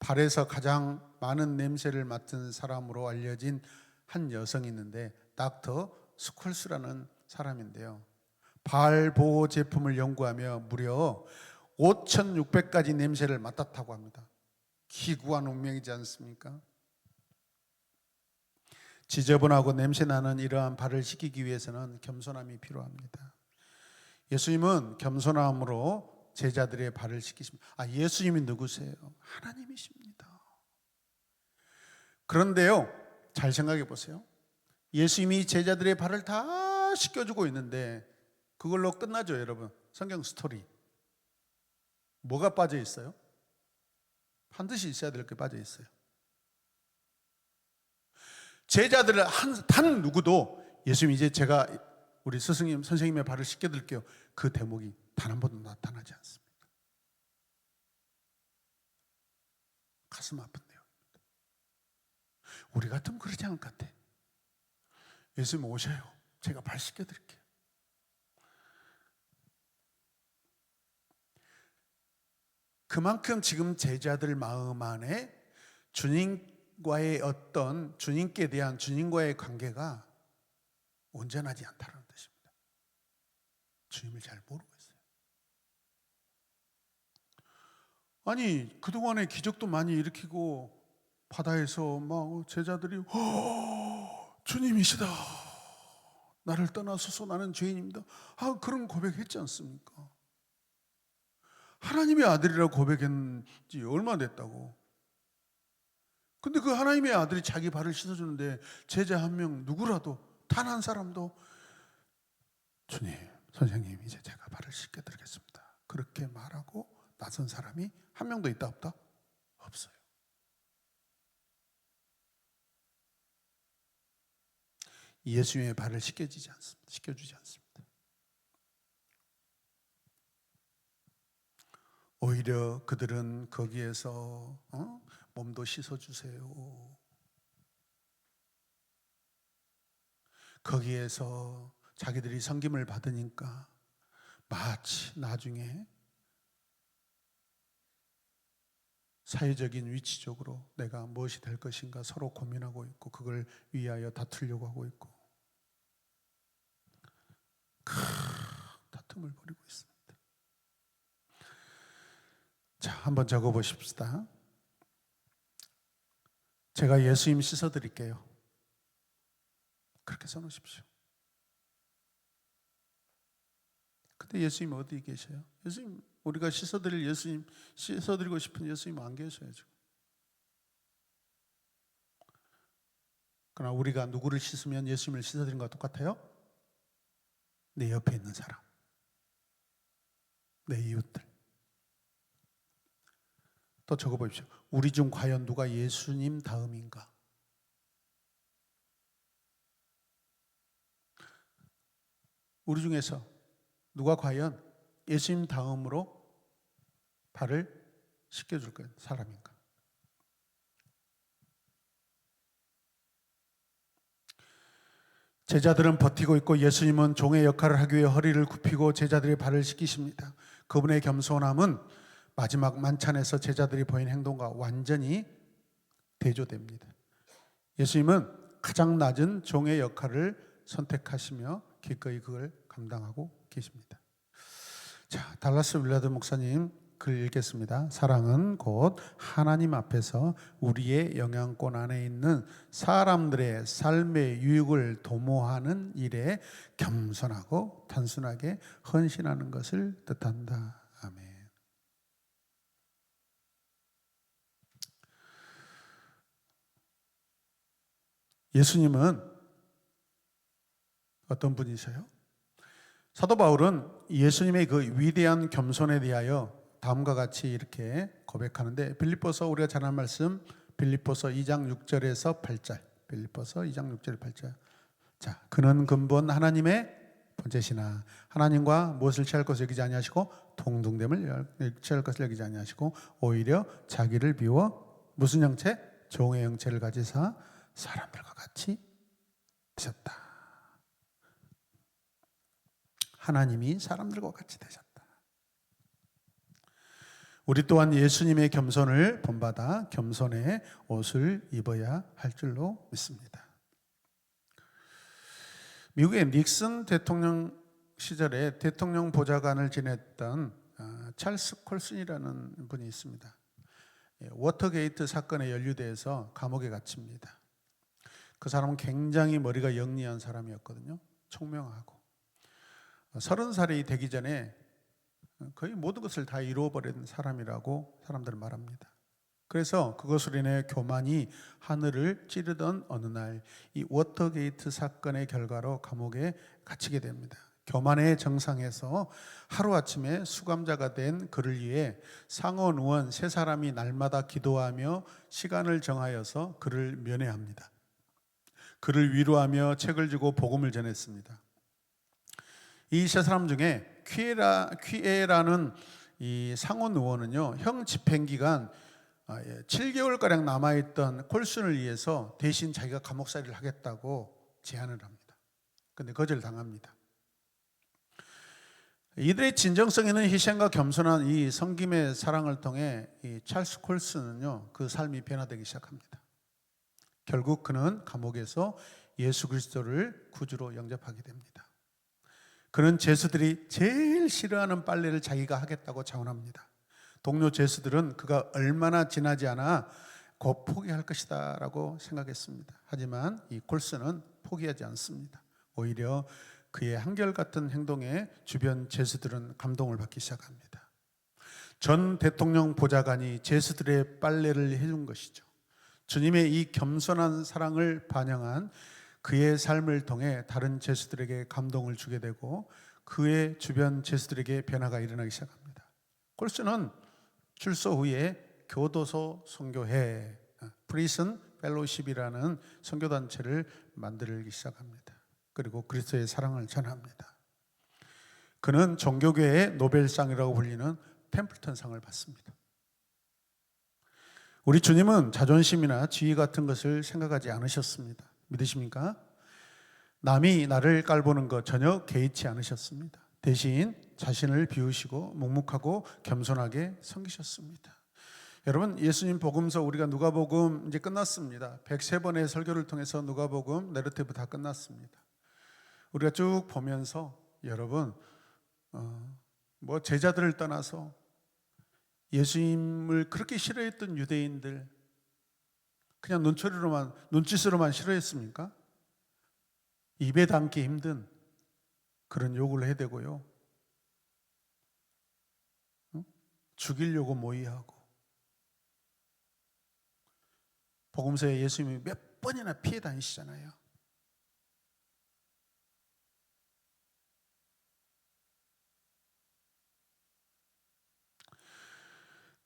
발에서 가장 많은 냄새를 맡은 사람으로 알려진 한 여성이 있는데 닥터 스콜스라는 사람인데요. 발 보호 제품을 연구하며 무려 5,600가지 냄새를 맡았다고 합니다. 기구한 운명이지 않습니까? 지저분하고 냄새나는 이러한 발을 씻기기 위해서는 겸손함이 필요합니다. 예수님은 겸손함으로 제자들의 발을 씻기십니다. 예수님이 누구세요? 하나님이십니다. 그런데요, 잘 생각해 보세요. 예수님이 제자들의 발을 다 씻겨주고 있는데 그걸로 끝나죠, 여러분. 성경 스토리. 뭐가 빠져 있어요? 반드시 있어야 될 게 빠져 있어요. 제자들을 단 누구도 예수님 이제 제가 우리 스승님 선생님의 발을 씻겨드릴게요, 그 대목이 단 한 번도 나타나지 않습니다. 가슴 아픈데요. 우리 같으면 그러지 않을 것 같아. 예수님 오셔요, 제가 발 씻겨드릴게요. 그만큼 지금 제자들 마음 안에 주님과의 어떤 주님께 대한 주님과의 관계가 온전하지 않다는 뜻입니다. 주님을 잘 모르고 있어요. 아니, 그동안에 기적도 많이 일으키고 바다에서 막 제자들이 주님이시다, 나를 떠나소서, 나는 죄인입니다, 그런 고백했지 않습니까? 하나님의 아들이라고 고백한 지 얼마 됐다고. 근데 그 하나님의 아들이 자기 발을 씻어주는데 제자 한 명 누구라도 단 한 사람도 주님, 선생님, 이제 제가 발을 씻겨드리겠습니다, 그렇게 말하고 나선 사람이 한 명도 있다 없다? 없어요. 예수님의 발을 씻겨주지 않습니다. 오히려 그들은 거기에서 몸도 씻어주세요, 거기에서 자기들이 섬김을 받으니까 마치 나중에 사회적인 위치적으로 내가 무엇이 될 것인가 서로 고민하고 있고 그걸 위하여 다투려고 하고 있고 큰 다툼을 벌이고 있습니다. 자, 한번 적어보십시다. 제가 예수님 씻어드릴게요. 그렇게 써놓으십시오. 근데 예수님 어디 계셔요? 예수님, 우리가 씻어드릴 예수님, 씻어드리고 싶은 예수님 안 계셔요 지금. 그러나 우리가 누구를 씻으면 예수님을 씻어드린 것과 똑같아요? 내 옆에 있는 사람, 내 이웃들. 또 적어보십시오. 우리 중 과연 누가 예수님 다음인가? 우리 중에서 누가 과연 예수님 다음으로 발을 씻겨줄 사람인가? 제자들은 버티고 있고 예수님은 종의 역할을 하기 위해 허리를 굽히고 제자들의 발을 씻기십니다. 그분의 겸손함은 마지막 만찬에서 제자들이 보인 행동과 완전히 대조됩니다. 예수님은 가장 낮은 종의 역할을 선택하시며 기꺼이 그걸 감당하고 계십니다. 자, 달라스 윌라드 목사님 글 읽겠습니다. 사랑은 곧 하나님 앞에서 우리의 영향권 안에 있는 사람들의 삶의 유익을 도모하는 일에 겸손하고 단순하게 헌신하는 것을 뜻한다. 아멘. 예수님은 어떤 분이세요? 사도 바울은 예수님의 그 위대한 겸손에 대하여 다음과 같이 이렇게 고백하는데, 빌립보서 우리가 잘 아는 말씀, 빌립보서 2장 6절에서 8절. 빌립보서 2장 6절 8절. 자, 그는 근본 하나님의 본체시나 하나님과 무엇을 취할 것을 여기지 아니하시고 동등됨을 취할 것을 여기지 아니하시고 오히려 자기를 비워 무슨 형체? 종의 형체를 가지사 사람들과 같이 되셨다. 하나님이 사람들과 같이 되셨다. 우리 또한 예수님의 겸손을 본받아 겸손의 옷을 입어야 할 줄로 믿습니다. 미국의 닉슨 대통령 시절에 대통령 보좌관을 지냈던 찰스 콜슨이라는 분이 있습니다. 워터게이트 사건에 연루돼서 감옥에 갇힙니다. 그 사람은 굉장히 머리가 영리한 사람이었거든요. 총명하고 30살이 되기 전에 거의 모든 것을 다 이루어버린 사람이라고 사람들은 말합니다. 그래서 그것으로 인해 교만이 하늘을 찌르던 어느 날 이 워터게이트 사건의 결과로 감옥에 갇히게 됩니다. 교만의 정상에서 하루아침에 수감자가 된 그를 위해 상원 의원 3사람이 날마다 기도하며 시간을 정하여서 그를 면회합니다. 그를 위로하며 책을 주고 복음을 전했습니다. 이 3사람 중에 퀴에라는 이 상원 의원은요, 형 집행기간 7개월가량 남아있던 콜슨을 위해서 대신 자기가 감옥살이를 하겠다고 제안을 합니다. 그런데 거절당합니다. 이들의 진정성 있는 희생과 겸손한 이 섬김의 사랑을 통해 이 찰스 콜슨은요, 그 삶이 변화되기 시작합니다. 결국 그는 감옥에서 예수 그리스도를 구주로 영접하게 됩니다. 그는 죄수들이 제일 싫어하는 빨래를 자기가 하겠다고 자원합니다. 동료 죄수들은 그가 얼마나 지나지 않아 곧 포기할 것이다 라고 생각했습니다. 하지만 이 콜슨은 포기하지 않습니다. 오히려 그의 한결같은 행동에 주변 죄수들은 감동을 받기 시작합니다. 전 대통령 보좌관이 죄수들의 빨래를 해준 것이죠. 주님의 이 겸손한 사랑을 반영한 그의 삶을 통해 다른 죄수들에게 감동을 주게 되고 그의 주변 죄수들에게 변화가 일어나기 시작합니다. 콜슨은 출소 후에 교도소 선교회, 프리슨 펠로십이라는 선교단체를 만들기 시작합니다. 그리고 그리스도의 사랑을 전합니다. 그는 종교계의 노벨상이라고 불리는 템플턴상을 받습니다. 우리 주님은 자존심이나 지위 같은 것을 생각하지 않으셨습니다. 믿으십니까? 남이 나를 깔보는 것 전혀 개의치 않으셨습니다. 대신 자신을 비우시고 묵묵하고 겸손하게 섬기셨습니다. 여러분, 예수님 복음서 우리가 누가복음 이제 끝났습니다. 103번의 설교를 통해서 누가복음 내러티브 다 끝났습니다. 우리가 쭉 보면서 여러분 제자들을 떠나서 예수님을 그렇게 싫어했던 유대인들 그냥 눈짓으로만 싫어했습니까? 입에 담기 힘든 그런 욕을 해대고요. 죽이려고 모의하고 복음서에 예수님이 몇 번이나 피해 다니시잖아요.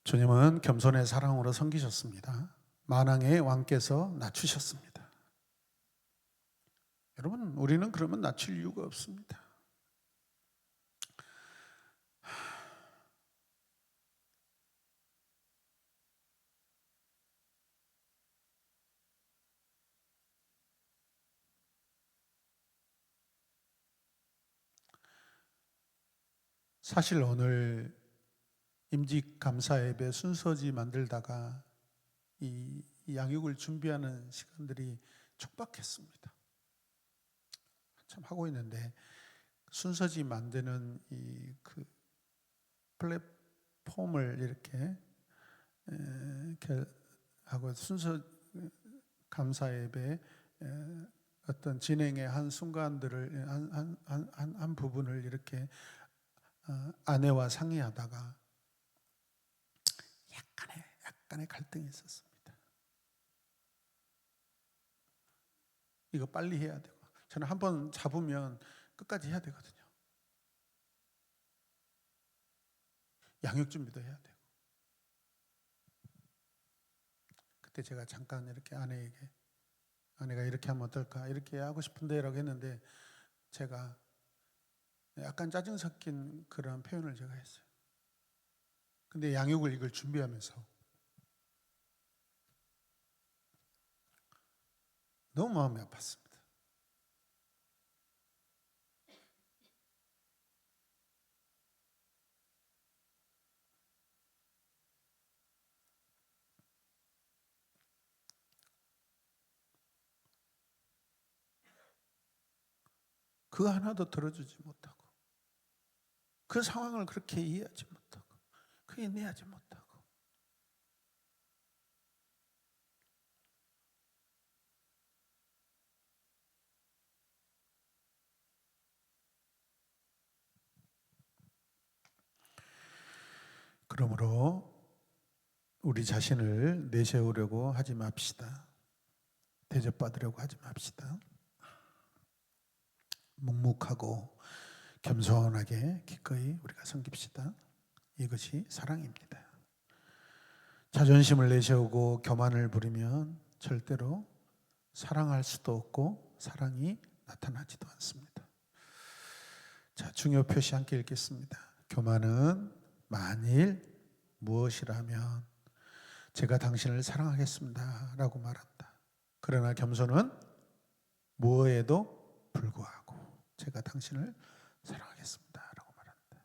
주님은 겸손의 사랑으로 섬기셨습니다. 만왕의 왕께서 낮추셨습니다. 여러분, 우리는 그러면 낮출 이유가 없습니다. 사실 오늘 임직감사 예배 순서지 만들다가 이 양육을 준비하는 시간들이 촉박했습니다. 참 하고 있는데 순서지 만드는 이 그 폼을 이렇게 하고 순서 감사 예배 어떤 진행의 한 순간들을 한 부분을 이렇게 아내와 상의하다가 약간의 갈등이 있었습니다. 이거 빨리 해야 되고, 저는 한번 잡으면 끝까지 해야 되거든요. 양육 준비도 해야 되고. 그때 제가 잠깐 이렇게 아내에게, 아내가 이렇게 하면 어떨까, 이렇게 하고 싶은데 라고 했는데, 제가 약간 짜증 섞인 그런 표현을 제가 했어요. 근데 양육을 이걸 준비하면서 너무 마음이 아팠습니다. 그 하나도 들어주지 못하고, 그 상황을 그렇게 이해하지 못하고, 그 이해하지 못하고, 그러므로 우리 자신을 내세우려고 하지 맙시다. 대접받으려고 하지 맙시다. 묵묵하고 겸손하게 기꺼이 우리가 섬깁시다. 이것이 사랑입니다. 자존심을 내세우고 교만을 부리면 절대로 사랑할 수도 없고 사랑이 나타나지도 않습니다. 자, 중요 표시 함께 읽겠습니다. 교만은 만일 무엇이라면 제가 당신을 사랑하겠습니다 라고 말한다. 그러나 겸손은 무엇에도 불구하고 제가 당신을 사랑하겠습니다 라고 말한다.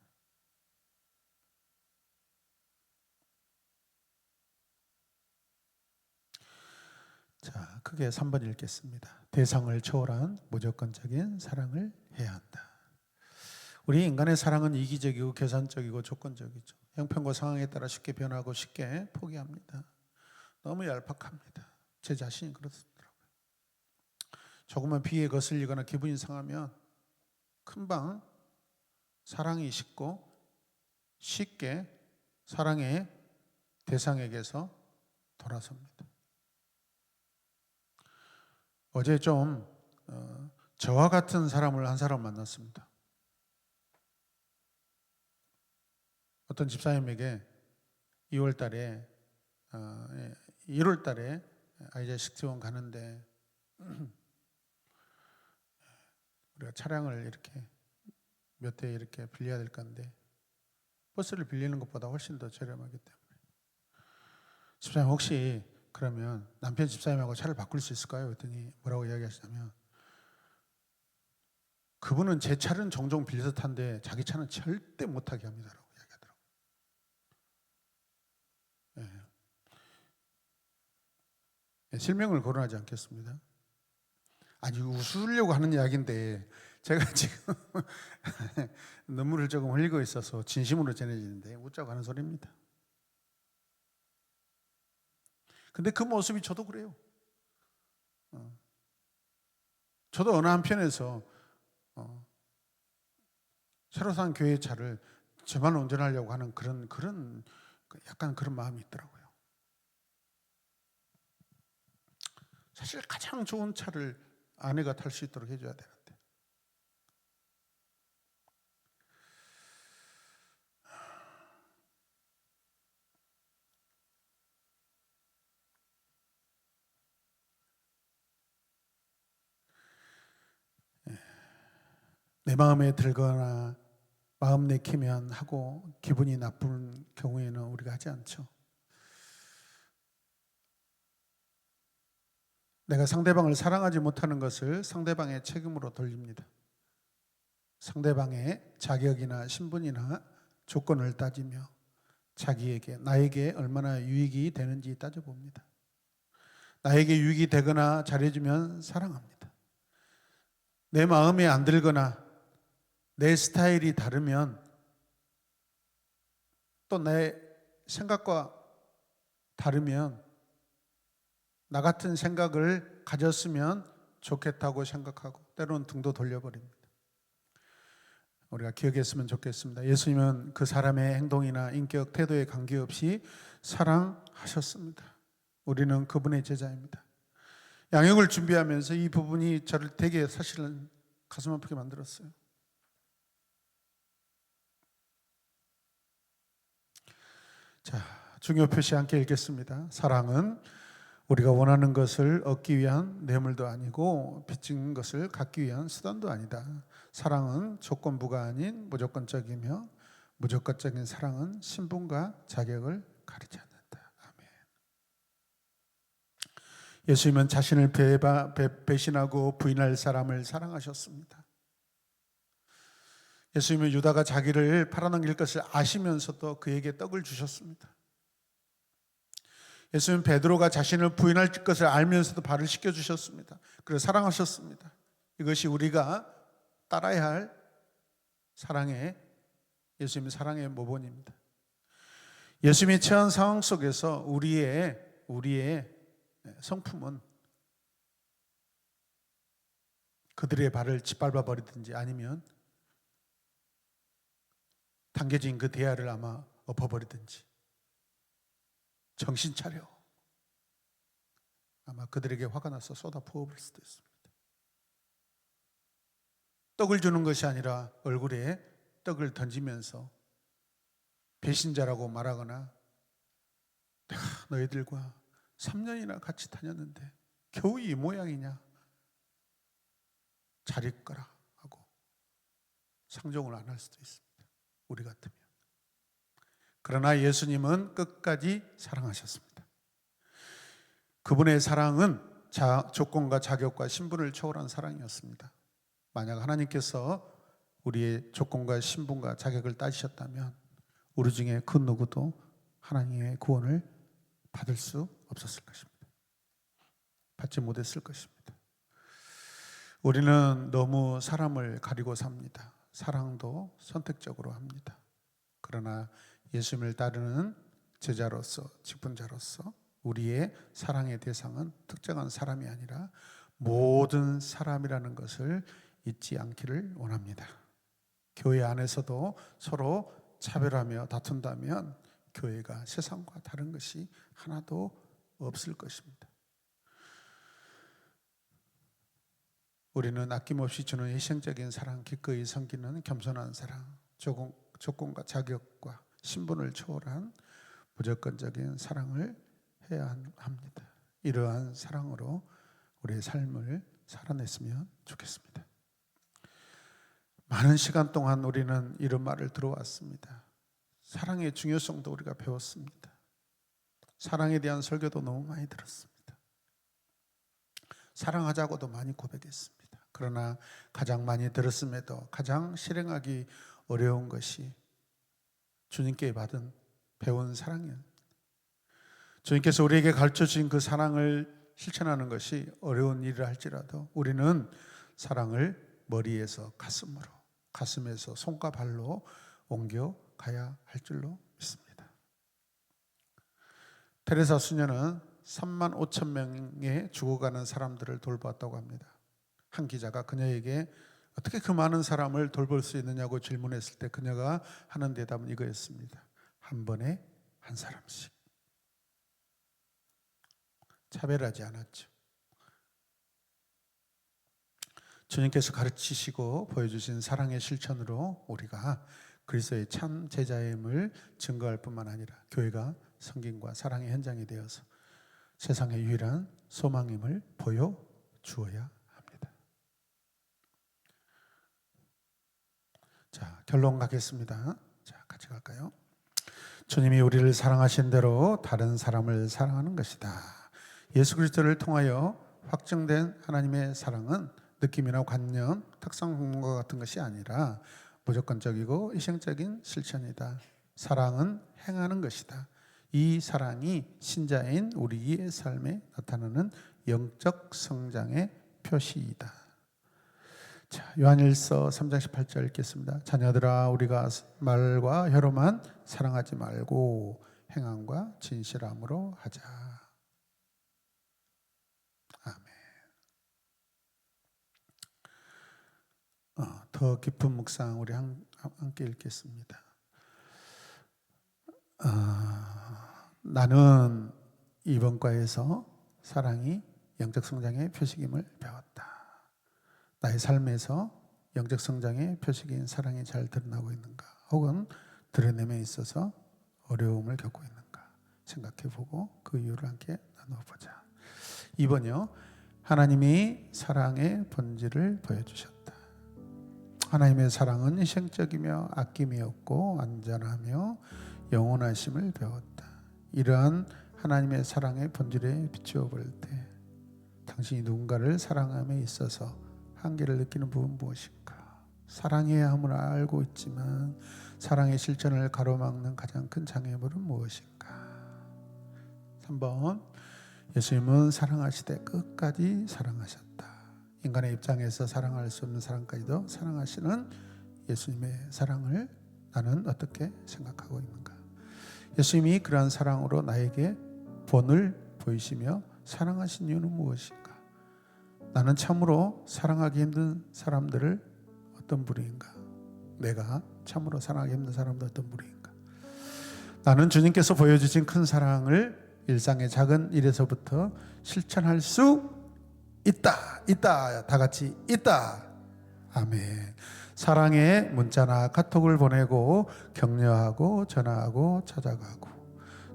자, 크게 3번 읽겠습니다. 대상을 초월한 무조건적인 사랑을 해야 한다. 우리 인간의 사랑은 이기적이고 계산적이고 조건적이죠. 형편과 상황에 따라 쉽게 변하고 쉽게 포기합니다. 너무 얄팍합니다. 제 자신이 그렇더라고요. 조금만 비에 거슬리거나 기분이 상하면 금방 사랑이 식고 쉽게 사랑의 대상에게서 돌아섭니다. 어제 좀 저와 같은 사람을 한 사람 만났습니다. 어떤 집사님에게 2월 달에 1월 달에 아이자 식재원 가는데 우리가 차량을 이렇게 몇 대 이렇게 빌려야 될 건데 버스를 빌리는 것보다 훨씬 더 저렴하기 때문에 집사님 혹시 그러면 남편 집사님하고 차를 바꿀 수 있을까요? 그랬더니 뭐라고 이야기하시냐면 그분은 제 차는 종종 빌려서 탄데 자기 차는 절대 못하게 합니다라고 이야기하더라고요. 실명을 거론하지 않겠습니다. 아니 웃으려고 하는 이야기인데 제가 지금 눈물을 조금 흘리고 있어서 진심으로 전해지는데 웃자고 하는 소리입니다. 근데 그 모습이 저도 그래요. 저도 어느 한편에서 새로 산 교회 차를 저만 운전하려고 하는 그런 약간 그런 마음이 있더라고요. 사실 가장 좋은 차를 아내가 탈 수 있도록 해줘야 되는데 내 마음에 들거나 마음 내키면 하고 기분이 나쁜 경우에는 우리가 하지 않죠. 내가 상대방을 사랑하지 못하는 것을 상대방의 책임으로 돌립니다. 상대방의 자격이나 신분이나 조건을 따지며 자기에게 나에게 얼마나 유익이 되는지 따져봅니다. 나에게 유익이 되거나 잘해주면 사랑합니다. 내 마음에 안 들거나 내 스타일이 다르면 또 내 생각과 다르면 나 같은 생각을 가졌으면 좋겠다고 생각하고 때로는 등도 돌려버립니다. 우리가 기억했으면 좋겠습니다. 예수님은 그 사람의 행동이나 인격, 태도에 관계없이 사랑하셨습니다. 우리는 그분의 제자입니다. 양육을 준비하면서 이 부분이 저를 되게 사실은 가슴 아프게 만들었어요. 자, 중요 표시 함께 읽겠습니다. 사랑은 우리가 원하는 것을 얻기 위한 뇌물도 아니고 빚진 것을 갚기 위한 수단도 아니다. 사랑은 조건부가 아닌 무조건적이며 무조건적인 사랑은 신분과 자격을 가리지 않는다. 아멘. 예수님은 자신을 배신하고 부인할 사람을 사랑하셨습니다. 예수님은 유다가 자기를 팔아넘길 것을 아시면서도 그에게 떡을 주셨습니다. 예수님은 베드로가 자신을 부인할 것을 알면서도 발을 씻겨주셨습니다. 그래서 사랑하셨습니다. 이것이 우리가 따라야 할 예수님의 사랑의 모본입니다. 예수님이 처한 상황 속에서 우리의 성품은 그들의 발을 짓밟아 버리든지 아니면 당겨진 그 대야를 아마 엎어버리든지 정신 차려. 아마 그들에게 화가 나서 쏟아 부어버릴 수도 있습니다. 떡을 주는 것이 아니라 얼굴에 떡을 던지면서 배신자라고 말하거나 내가 너희들과 3년이나 같이 다녔는데 겨우 이 모양이냐? 잘 있거라 하고 상종을 안 할 수도 있습니다. 우리 같으면. 그러나 예수님은 끝까지 사랑하셨습니다. 그분의 사랑은 조건과 자격과 신분을 초월한 사랑이었습니다. 만약 하나님께서 우리의 조건과 신분과 자격을 따지셨다면 우리 중에 그 누구도 하나님의 구원을 받을 수 없었을 것입니다. 받지 못했을 것입니다. 우리는 너무 사람을 가리고 삽니다. 사랑도 선택적으로 합니다. 그러나 예수님을 따르는 제자로서, 직분자로서 우리의 사랑의 대상은 특정한 사람이 아니라 모든 사람이라는 것을 잊지 않기를 원합니다. 교회 안에서도 서로 차별하며 다툰다면 교회가 세상과 다른 것이 하나도 없을 것입니다. 우리는 아낌없이 주는 희생적인 사랑, 기꺼이 섬기는 겸손한 사랑, 조건과 자격과 신분을 초월한 무조건적인 사랑을 해야 합니다. 이러한 사랑으로 우리의 삶을 살아냈으면 좋겠습니다. 많은 시간 동안 우리는 이런 말을 들어왔습니다. 사랑의 중요성도 우리가 배웠습니다. 사랑에 대한 설교도 너무 많이 들었습니다. 사랑하자고도 많이 고백했습니다. 그러나 가장 많이 들었음에도 가장 실행하기 어려운 것이 주님께 배운 사랑이에요. 주님께서 우리에게 가르쳐주신 그 사랑을 실천하는 것이 어려운 일이라 할지라도 우리는 사랑을 머리에서 가슴에서 손과 발로 옮겨가야 할 줄로 믿습니다. 테레사 수녀는 3만 5천 명의 죽어가는 사람들을 돌보았다고 합니다. 한 기자가 그녀에게 어떻게 그 많은 사람을 돌볼 수 있느냐고 질문했을 때 그녀가 하는 대답은 이거였습니다. 한 번에 한 사람씩. 차별하지 않았죠. 주님께서 가르치시고 보여주신 사랑의 실천으로 우리가 그리스도의 참 제자임을 증거할 뿐만 아니라 교회가 성김과 사랑의 현장이 되어서 세상의 유일한 소망임을 보여주어야 합니다. 자, 결론 가겠습니다. 자, 같이 갈까요? 주님이 우리를 사랑하신 대로 다른 사람을 사랑하는 것이다. 예수 그리스도를 통하여 확정된 하나님의 사랑은 느낌이나 관념, 특성 공부와 같은 것이 아니라 무조건적이고 희생적인 실천이다. 사랑은 행하는 것이다. 이 사랑이 신자인 우리의 삶에 나타나는 영적 성장의 표시이다. 자, 요한일서 3장 18절 읽겠습니다. 자녀들아 우리가 말과 혀로만 사랑하지 말고 행함과 진실함으로 하자. 아멘. 더 깊은 묵상 우리 함께 읽겠습니다. 나는 이번 과에서 사랑이 영적 성장의 표식임을 배웠다. 나의 삶에서 영적 성장의 표식인 사랑이 잘 드러나고 있는가, 혹은 드러냄에 있어서 어려움을 겪고 있는가 생각해보고 그 이유를 함께 나눠보자. 2번이요. 하나님이 사랑의 본질을 보여주셨다. 하나님의 사랑은 희생적이며 아낌이 없고 안전하며 영원하심을 배웠다. 이러한 하나님의 사랑의 본질에 비추어 볼 때 당신이 누군가를 사랑함에 있어서 한계를 느끼는 부분 무엇인가? 사랑해야 함을 알고 있지만 사랑의 실천을 가로막는 가장 큰 장애물은 무엇인가? 3번, 예수님은 사랑하시되 끝까지 사랑하셨다. 인간의 입장에서 사랑할 수 없는 사람까지도 사랑하시는 예수님의 사랑을 나는 어떻게 생각하고 있는가? 예수님이 그러한 사랑으로 나에게 본을 보이시며 사랑하신 이유는 무엇인가? 나는 참으로 사랑하기 힘든 사람들을 어떤 부류인가? 내가 참으로 사랑하기 힘든 사람들 어떤 부류인가? 나는 주님께서 보여주신 큰 사랑을 일상의 작은 일에서부터 실천할 수 있다. 다 같이 있다. 아멘. 사랑의 문자나 카톡을 보내고 격려하고 전화하고 찾아가고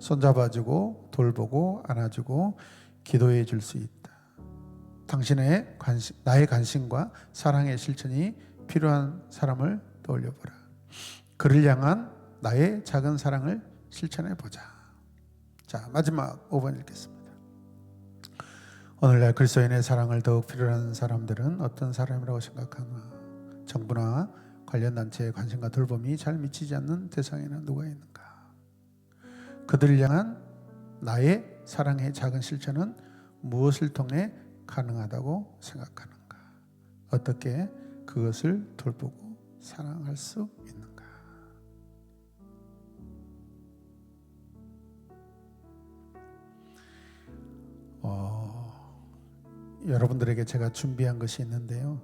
손잡아주고 돌보고 안아주고 기도해 줄 수 있다. 당신의 나의 관심과 사랑의 실천이 필요한 사람을 떠올려보라. 그를 향한 나의 작은 사랑을 실천해 보자. 자, 마지막 5번 읽겠습니다. 오늘날 그리스도인의 사랑을 더욱 필요한 사람들은 어떤 사람이라고 생각하나? 정부나 관련 단체의 관심과 돌봄이 잘 미치지 않는 대상에는 누가 있는가? 그들을 향한 나의 사랑의 작은 실천은 무엇을 통해 가능하다고 생각하는가? 어떻게 그것을 돌보고 사랑할 수 있는가? 여러분들에게 제가 준비한 것이 있는데요.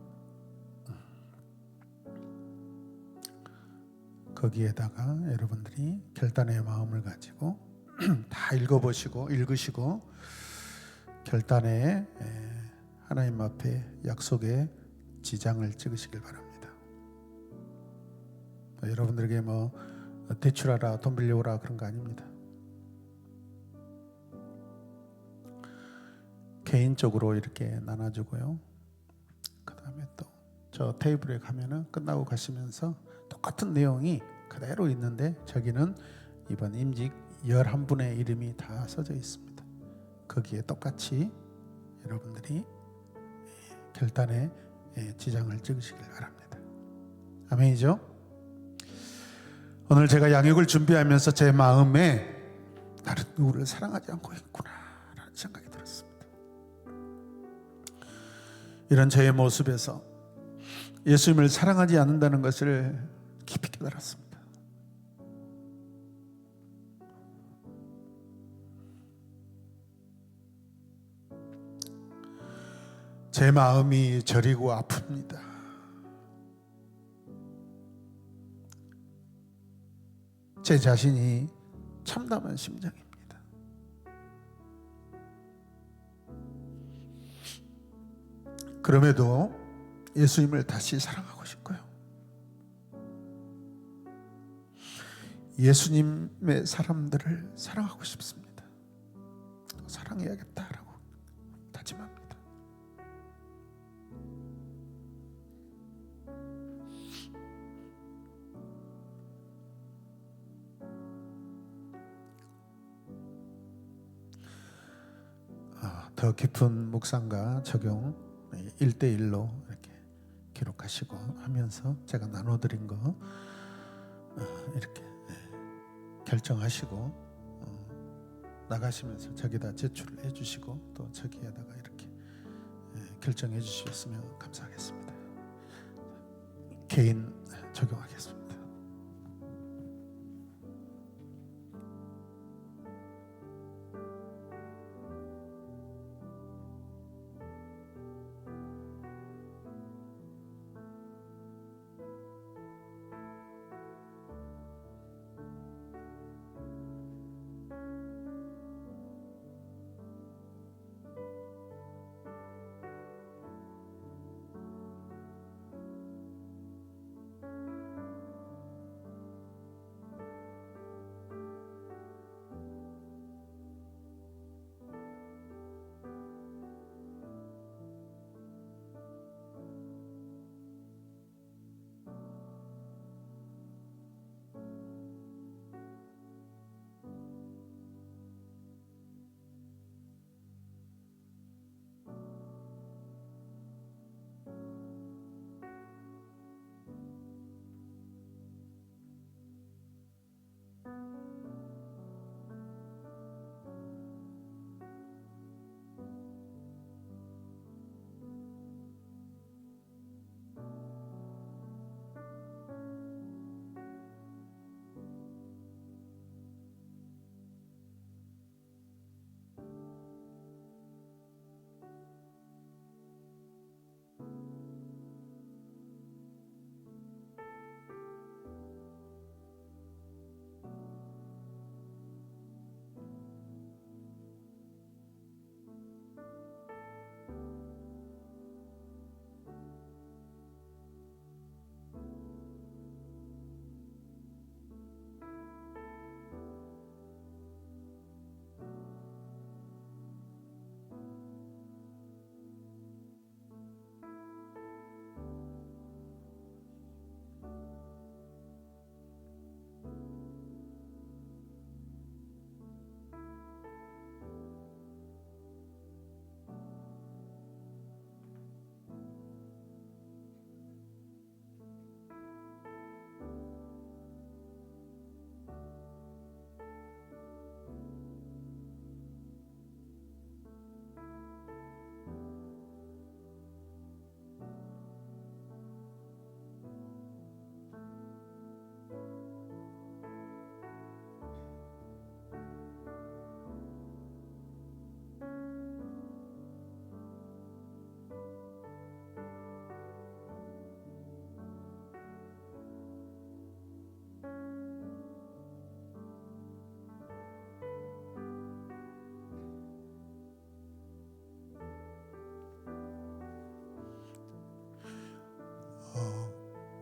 거기에다가 여러분들이 결단의 마음을 가지고 다 읽으시고 결단의 하나님 앞에 약속의 지장을 찍으시길 바랍니다. 여러분들에게 뭐 대출하라, 돈 빌려오라 그런 거 아닙니다. 개인적으로 이렇게 나눠주고요. 그 다음에 또 저 테이블에 가면은 끝나고 가시면서 똑같은 내용이 그대로 있는데 저기는 이번 임직 11분의 이름이 다 써져 있습니다. 거기에 똑같이 여러분들이 결단에 지장을 찍으시길 바랍니다. 아멘이죠? 오늘 제가 양육을 준비하면서 제 마음에 나는 누구를 사랑하지 않고 있구나 라는 생각이 들었습니다. 이런 저의 모습에서 예수님을 사랑하지 않는다는 것을 깊이 깨달았습니다. 제 마음이 저리고 아픕니다. 제 자신이 참담한 심정입니다. 그럼에도 예수님을 다시 사랑하고 싶고요. 예수님의 사람들을 사랑하고 싶습니다. 사랑해야겠다라고 다짐합니다. 더 깊은 묵상과 적용 1대1로 이렇게 기록하시고 하면서 제가 나눠드린 거 이렇게 결정하시고 나가시면서 저기다 제출을 해주시고 또 저기에다가 이렇게 결정해 주셨으면 감사하겠습니다. 개인 적용하겠습니다.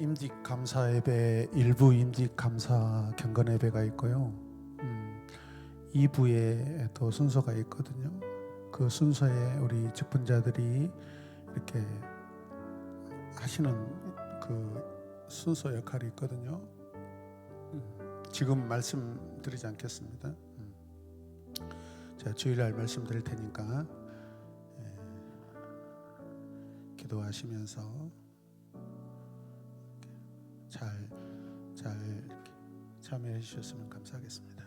임직 감사 예배, 일부 임직 감사 경건 예배가 있고요. 2부에 또 순서가 있거든요. 그 순서에 우리 직분자들이 이렇게 하시는 그 순서 역할이 있거든요. 지금 말씀드리지 않겠습니다. 제가 주일날 말씀드릴 테니까 기도하시면서 잘 이렇게 참여해 주셨으면 감사하겠습니다.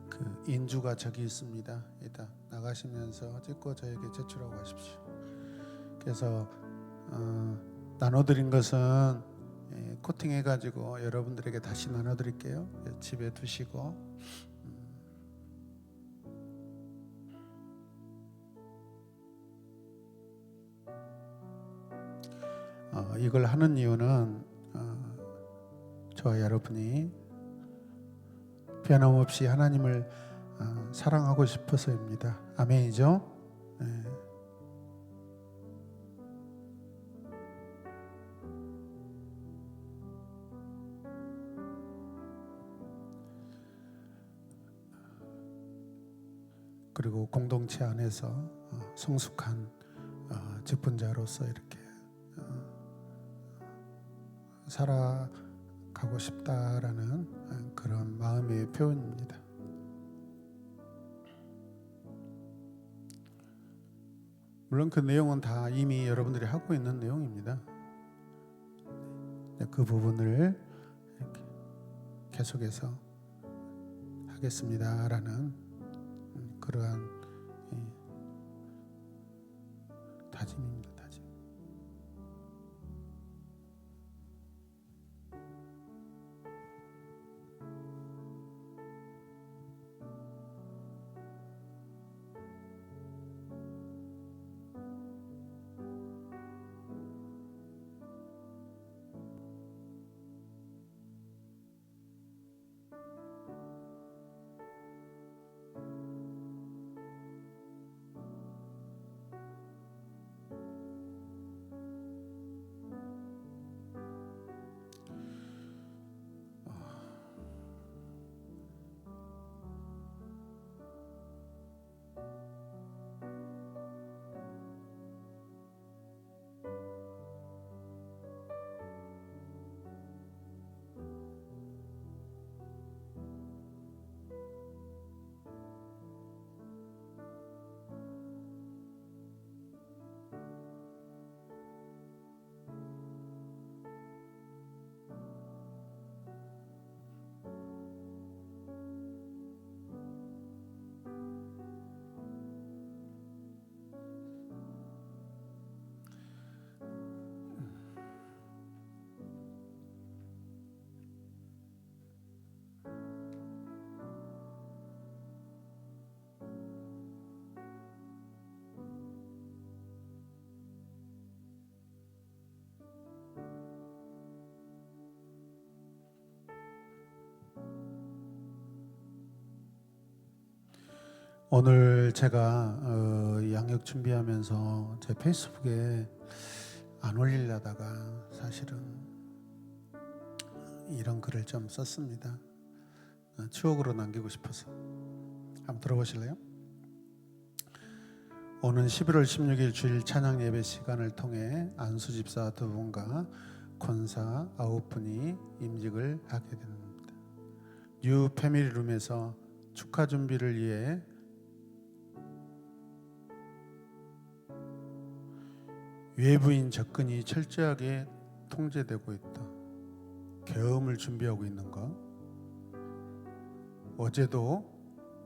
그 인주가 저기 있습니다. 이따 나가시면서 찍고 저에게 제출하고 가십시오. 그래서 나눠드린 것은 코팅해가지고 여러분들에게 다시 나눠드릴게요. 집에 두시고 이걸 하는 이유는 저와 여러분이 변함없이 하나님을 사랑하고 싶어서입니다. 아멘이죠? 네. 그리고 공동체 안에서 성숙한 직분자로서 이렇게 살아가고 싶다라는 그런 마음의 표현입니다. 물론 그 내용은 다 이미 여러분들이 하고 있는 내용입니다. 그 부분을 이렇게 계속해서 하겠습니다라는 그러한 다짐입니다. 다짐. 오늘 제가 양육 준비하면서 제 페이스북에 안 올리려다가 사실은 이런 글을 좀 썼습니다. 추억으로 남기고 싶어서. 한번 들어보실래요? 오는 11월 16일 주일 찬양 예배 시간을 통해 안수 집사 2분과 권사 9분이 임직을 하게 됩니다. 뉴 패밀리룸에서 축하 준비를 위해 외부인 접근이 철저하게 통제되고 있다. 계엄을 준비하고 있는가? 어제도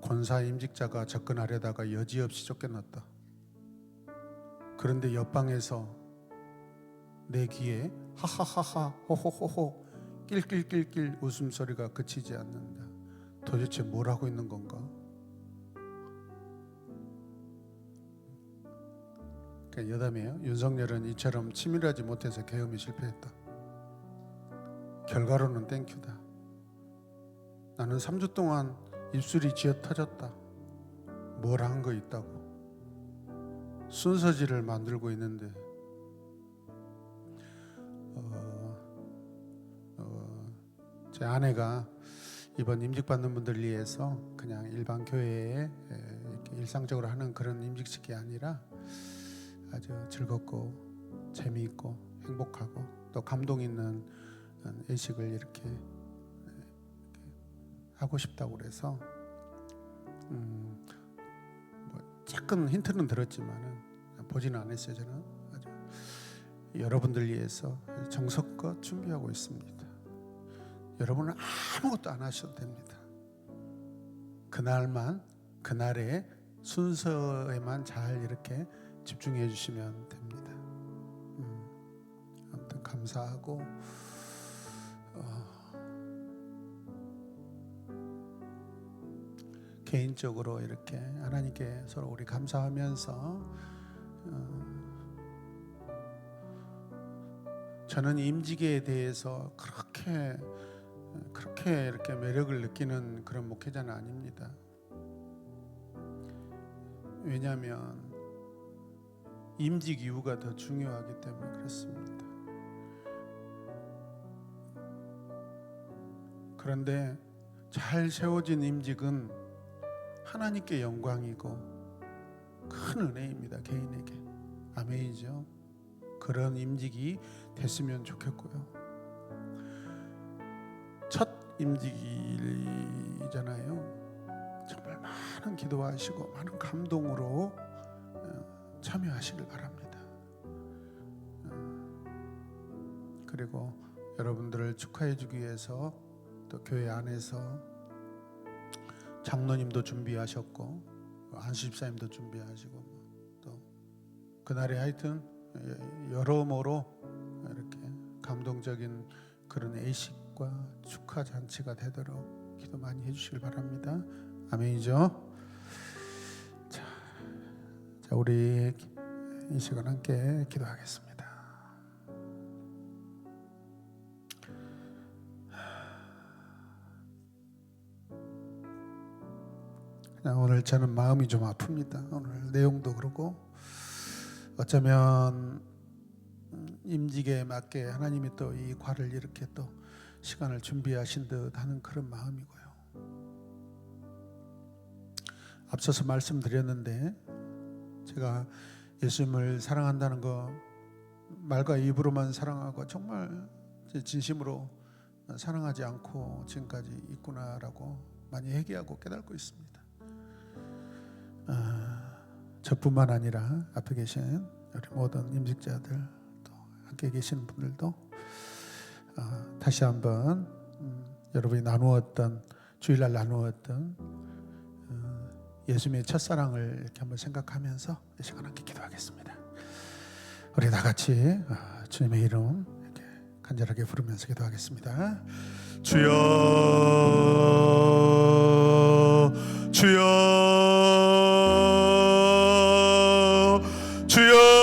권사 임직자가 접근하려다가 여지없이 쫓겨났다. 그런데 옆방에서 내 귀에 하하하하 호호호호 낄낄낄낄 웃음소리가 그치지 않는다. 도대체 뭘 하고 있는 건가? 여담이에요. 윤석열은 이처럼 치밀하지 못해서 계엄에 실패했다. 결과로는 땡큐다. 나는 3주 동안 입술이 쥐어 터졌다. 뭘 한 거 있다고. 순서지를 만들고 있는데 제 아내가 이번 임직받는 분들 위해서 그냥 일반 교회에 이렇게 일상적으로 하는 그런 임직식이 아니라 아주 즐겁고 재미있고 행복하고 또 감동 있는 예식을 이렇게 하고 싶다고 그래서 뭐 조금 힌트는 들었지만은 보지는 않았어요. 저는 아주 여러분들 위해서 정성껏 준비하고 있습니다. 여러분은 아무것도 안 하셔도 됩니다. 그날만 그날의 순서에만 잘 이렇게 집중해 주시면 됩니다. 아무튼 감사하고 개인적으로 이렇게 하나님께 서로 우리 감사하면서 저는 임직에 대해서 그렇게 이렇게 매력을 느끼는 그런 목회자는 아닙니다. 왜냐하면 임직 이유가 더 중요하기 때문에 그렇습니다. 그런데 잘 세워진 임직은 하나님께 영광이고 큰 은혜입니다. 개인에게. 아멘이죠. 그런 임직이 됐으면 좋겠고요. 첫 임직이잖아요. 정말 많은 기도하시고 많은 감동으로 참여하시길 바랍니다. 그리고 여러분들을 축하해 주기 위해서 또 교회 안에서 장로님도 준비하셨고 안수집사님도 준비하시고 또 그날에 하여튼 여러모로 이렇게 감동적인 그런 예식과 축하 잔치가 되도록 기도 많이 해주시길 바랍니다. 아멘이죠. 자, 우리 이 시간 함께 기도하겠습니다. 오늘 저는 마음이 좀 아픕니다. 오늘 내용도 그렇고 어쩌면 임직에 맞게 하나님이 또 이 과를 이렇게 또 시간을 준비하신 듯 하는 그런 마음이고요. 앞서서 말씀드렸는데 제가 예수님을 사랑한다는 거 말과 입으로만 사랑하고 정말 진심으로 사랑하지 않고 지금까지 있구나라고 많이 회개하고 깨닫고 있습니다. 저뿐만 아니라 앞에 계신 우리 모든 임직자들 또 함께 계시는 분들도 다시 한번 여러분이 나누었던 주일날 나누었던 예수님의 첫사랑을 이렇게 한번 생각하면서 이 시간 함께 기도하겠습니다. 우리 다 같이 주님의 이름 이렇게 간절하게 부르면서 기도하겠습니다. 주여 주여 주여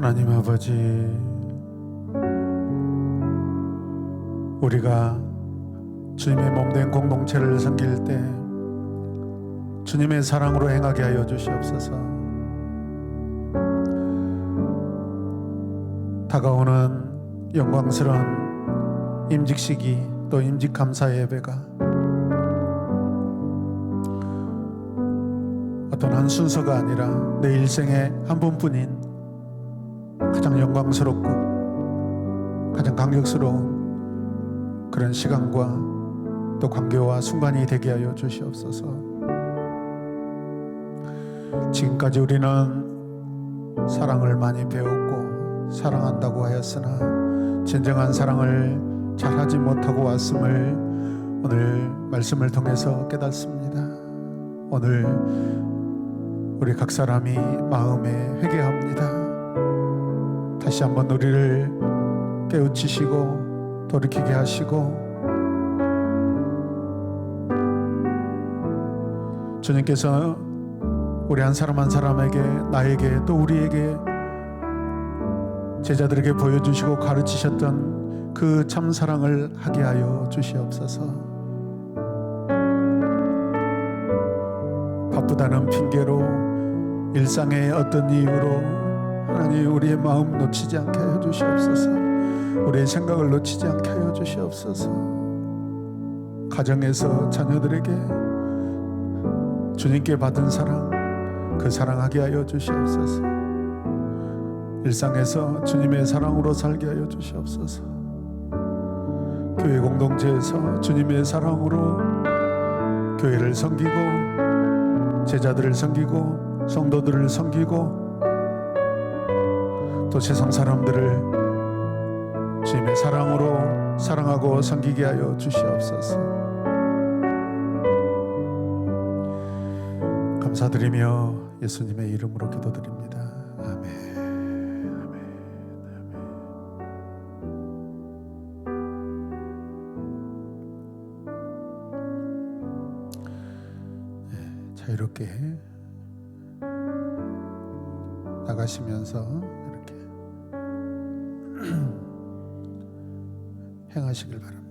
하나님 아버지, 우리가 주님의 몸된 공동체를 섬길 때 주님의 사랑으로 행하게 하여 주시옵소서. 다가오는 영광스러운 임직시기 또 임직감사 예배가 어떤 한 순서가 아니라 내 일생의 한 번뿐인 가장 영광스럽고 가장 감격스러운 그런 시간과 또 관계와 순간이 되게 하여 주시옵소서. 지금까지 우리는 사랑을 많이 배웠고 사랑한다고 하였으나 진정한 사랑을 잘하지 못하고 왔음을 오늘 말씀을 통해서 깨닫습니다. 오늘 우리 각 사람이 마음에 회개합니다. 다시 한번 우리를 깨우치시고 돌이키게 하시고 주님께서 우리 한 사람 한 사람에게, 나에게, 또 우리에게, 제자들에게 보여주시고 가르치셨던 그 참사랑을 하게 하여 주시옵소서. 바쁘다는 핑계로, 일상의 어떤 이유로 하나님 우리의 마음 놓치지 않게 하여 주시옵소서. 우리의 생각을 놓치지 않게 하여 주시옵소서. 가정에서 자녀들에게 주님께 받은 사랑, 그 사랑하게 하여 주시옵소서. 일상에서 주님의 사랑으로 살게 하여 주시옵소서. 교회 공동체에서 주님의 사랑으로 교회를 섬기고 제자들을 섬기고 성도들을 섬기고 또 세상 사람들을 주님의 사랑으로 사랑하고 섬기게 하여 주시옵소서. 감사드리며 예수님의 이름으로 기도드립니다. 아멘. 자유롭게 나가시면서 이렇게 행하시길 바랍니다.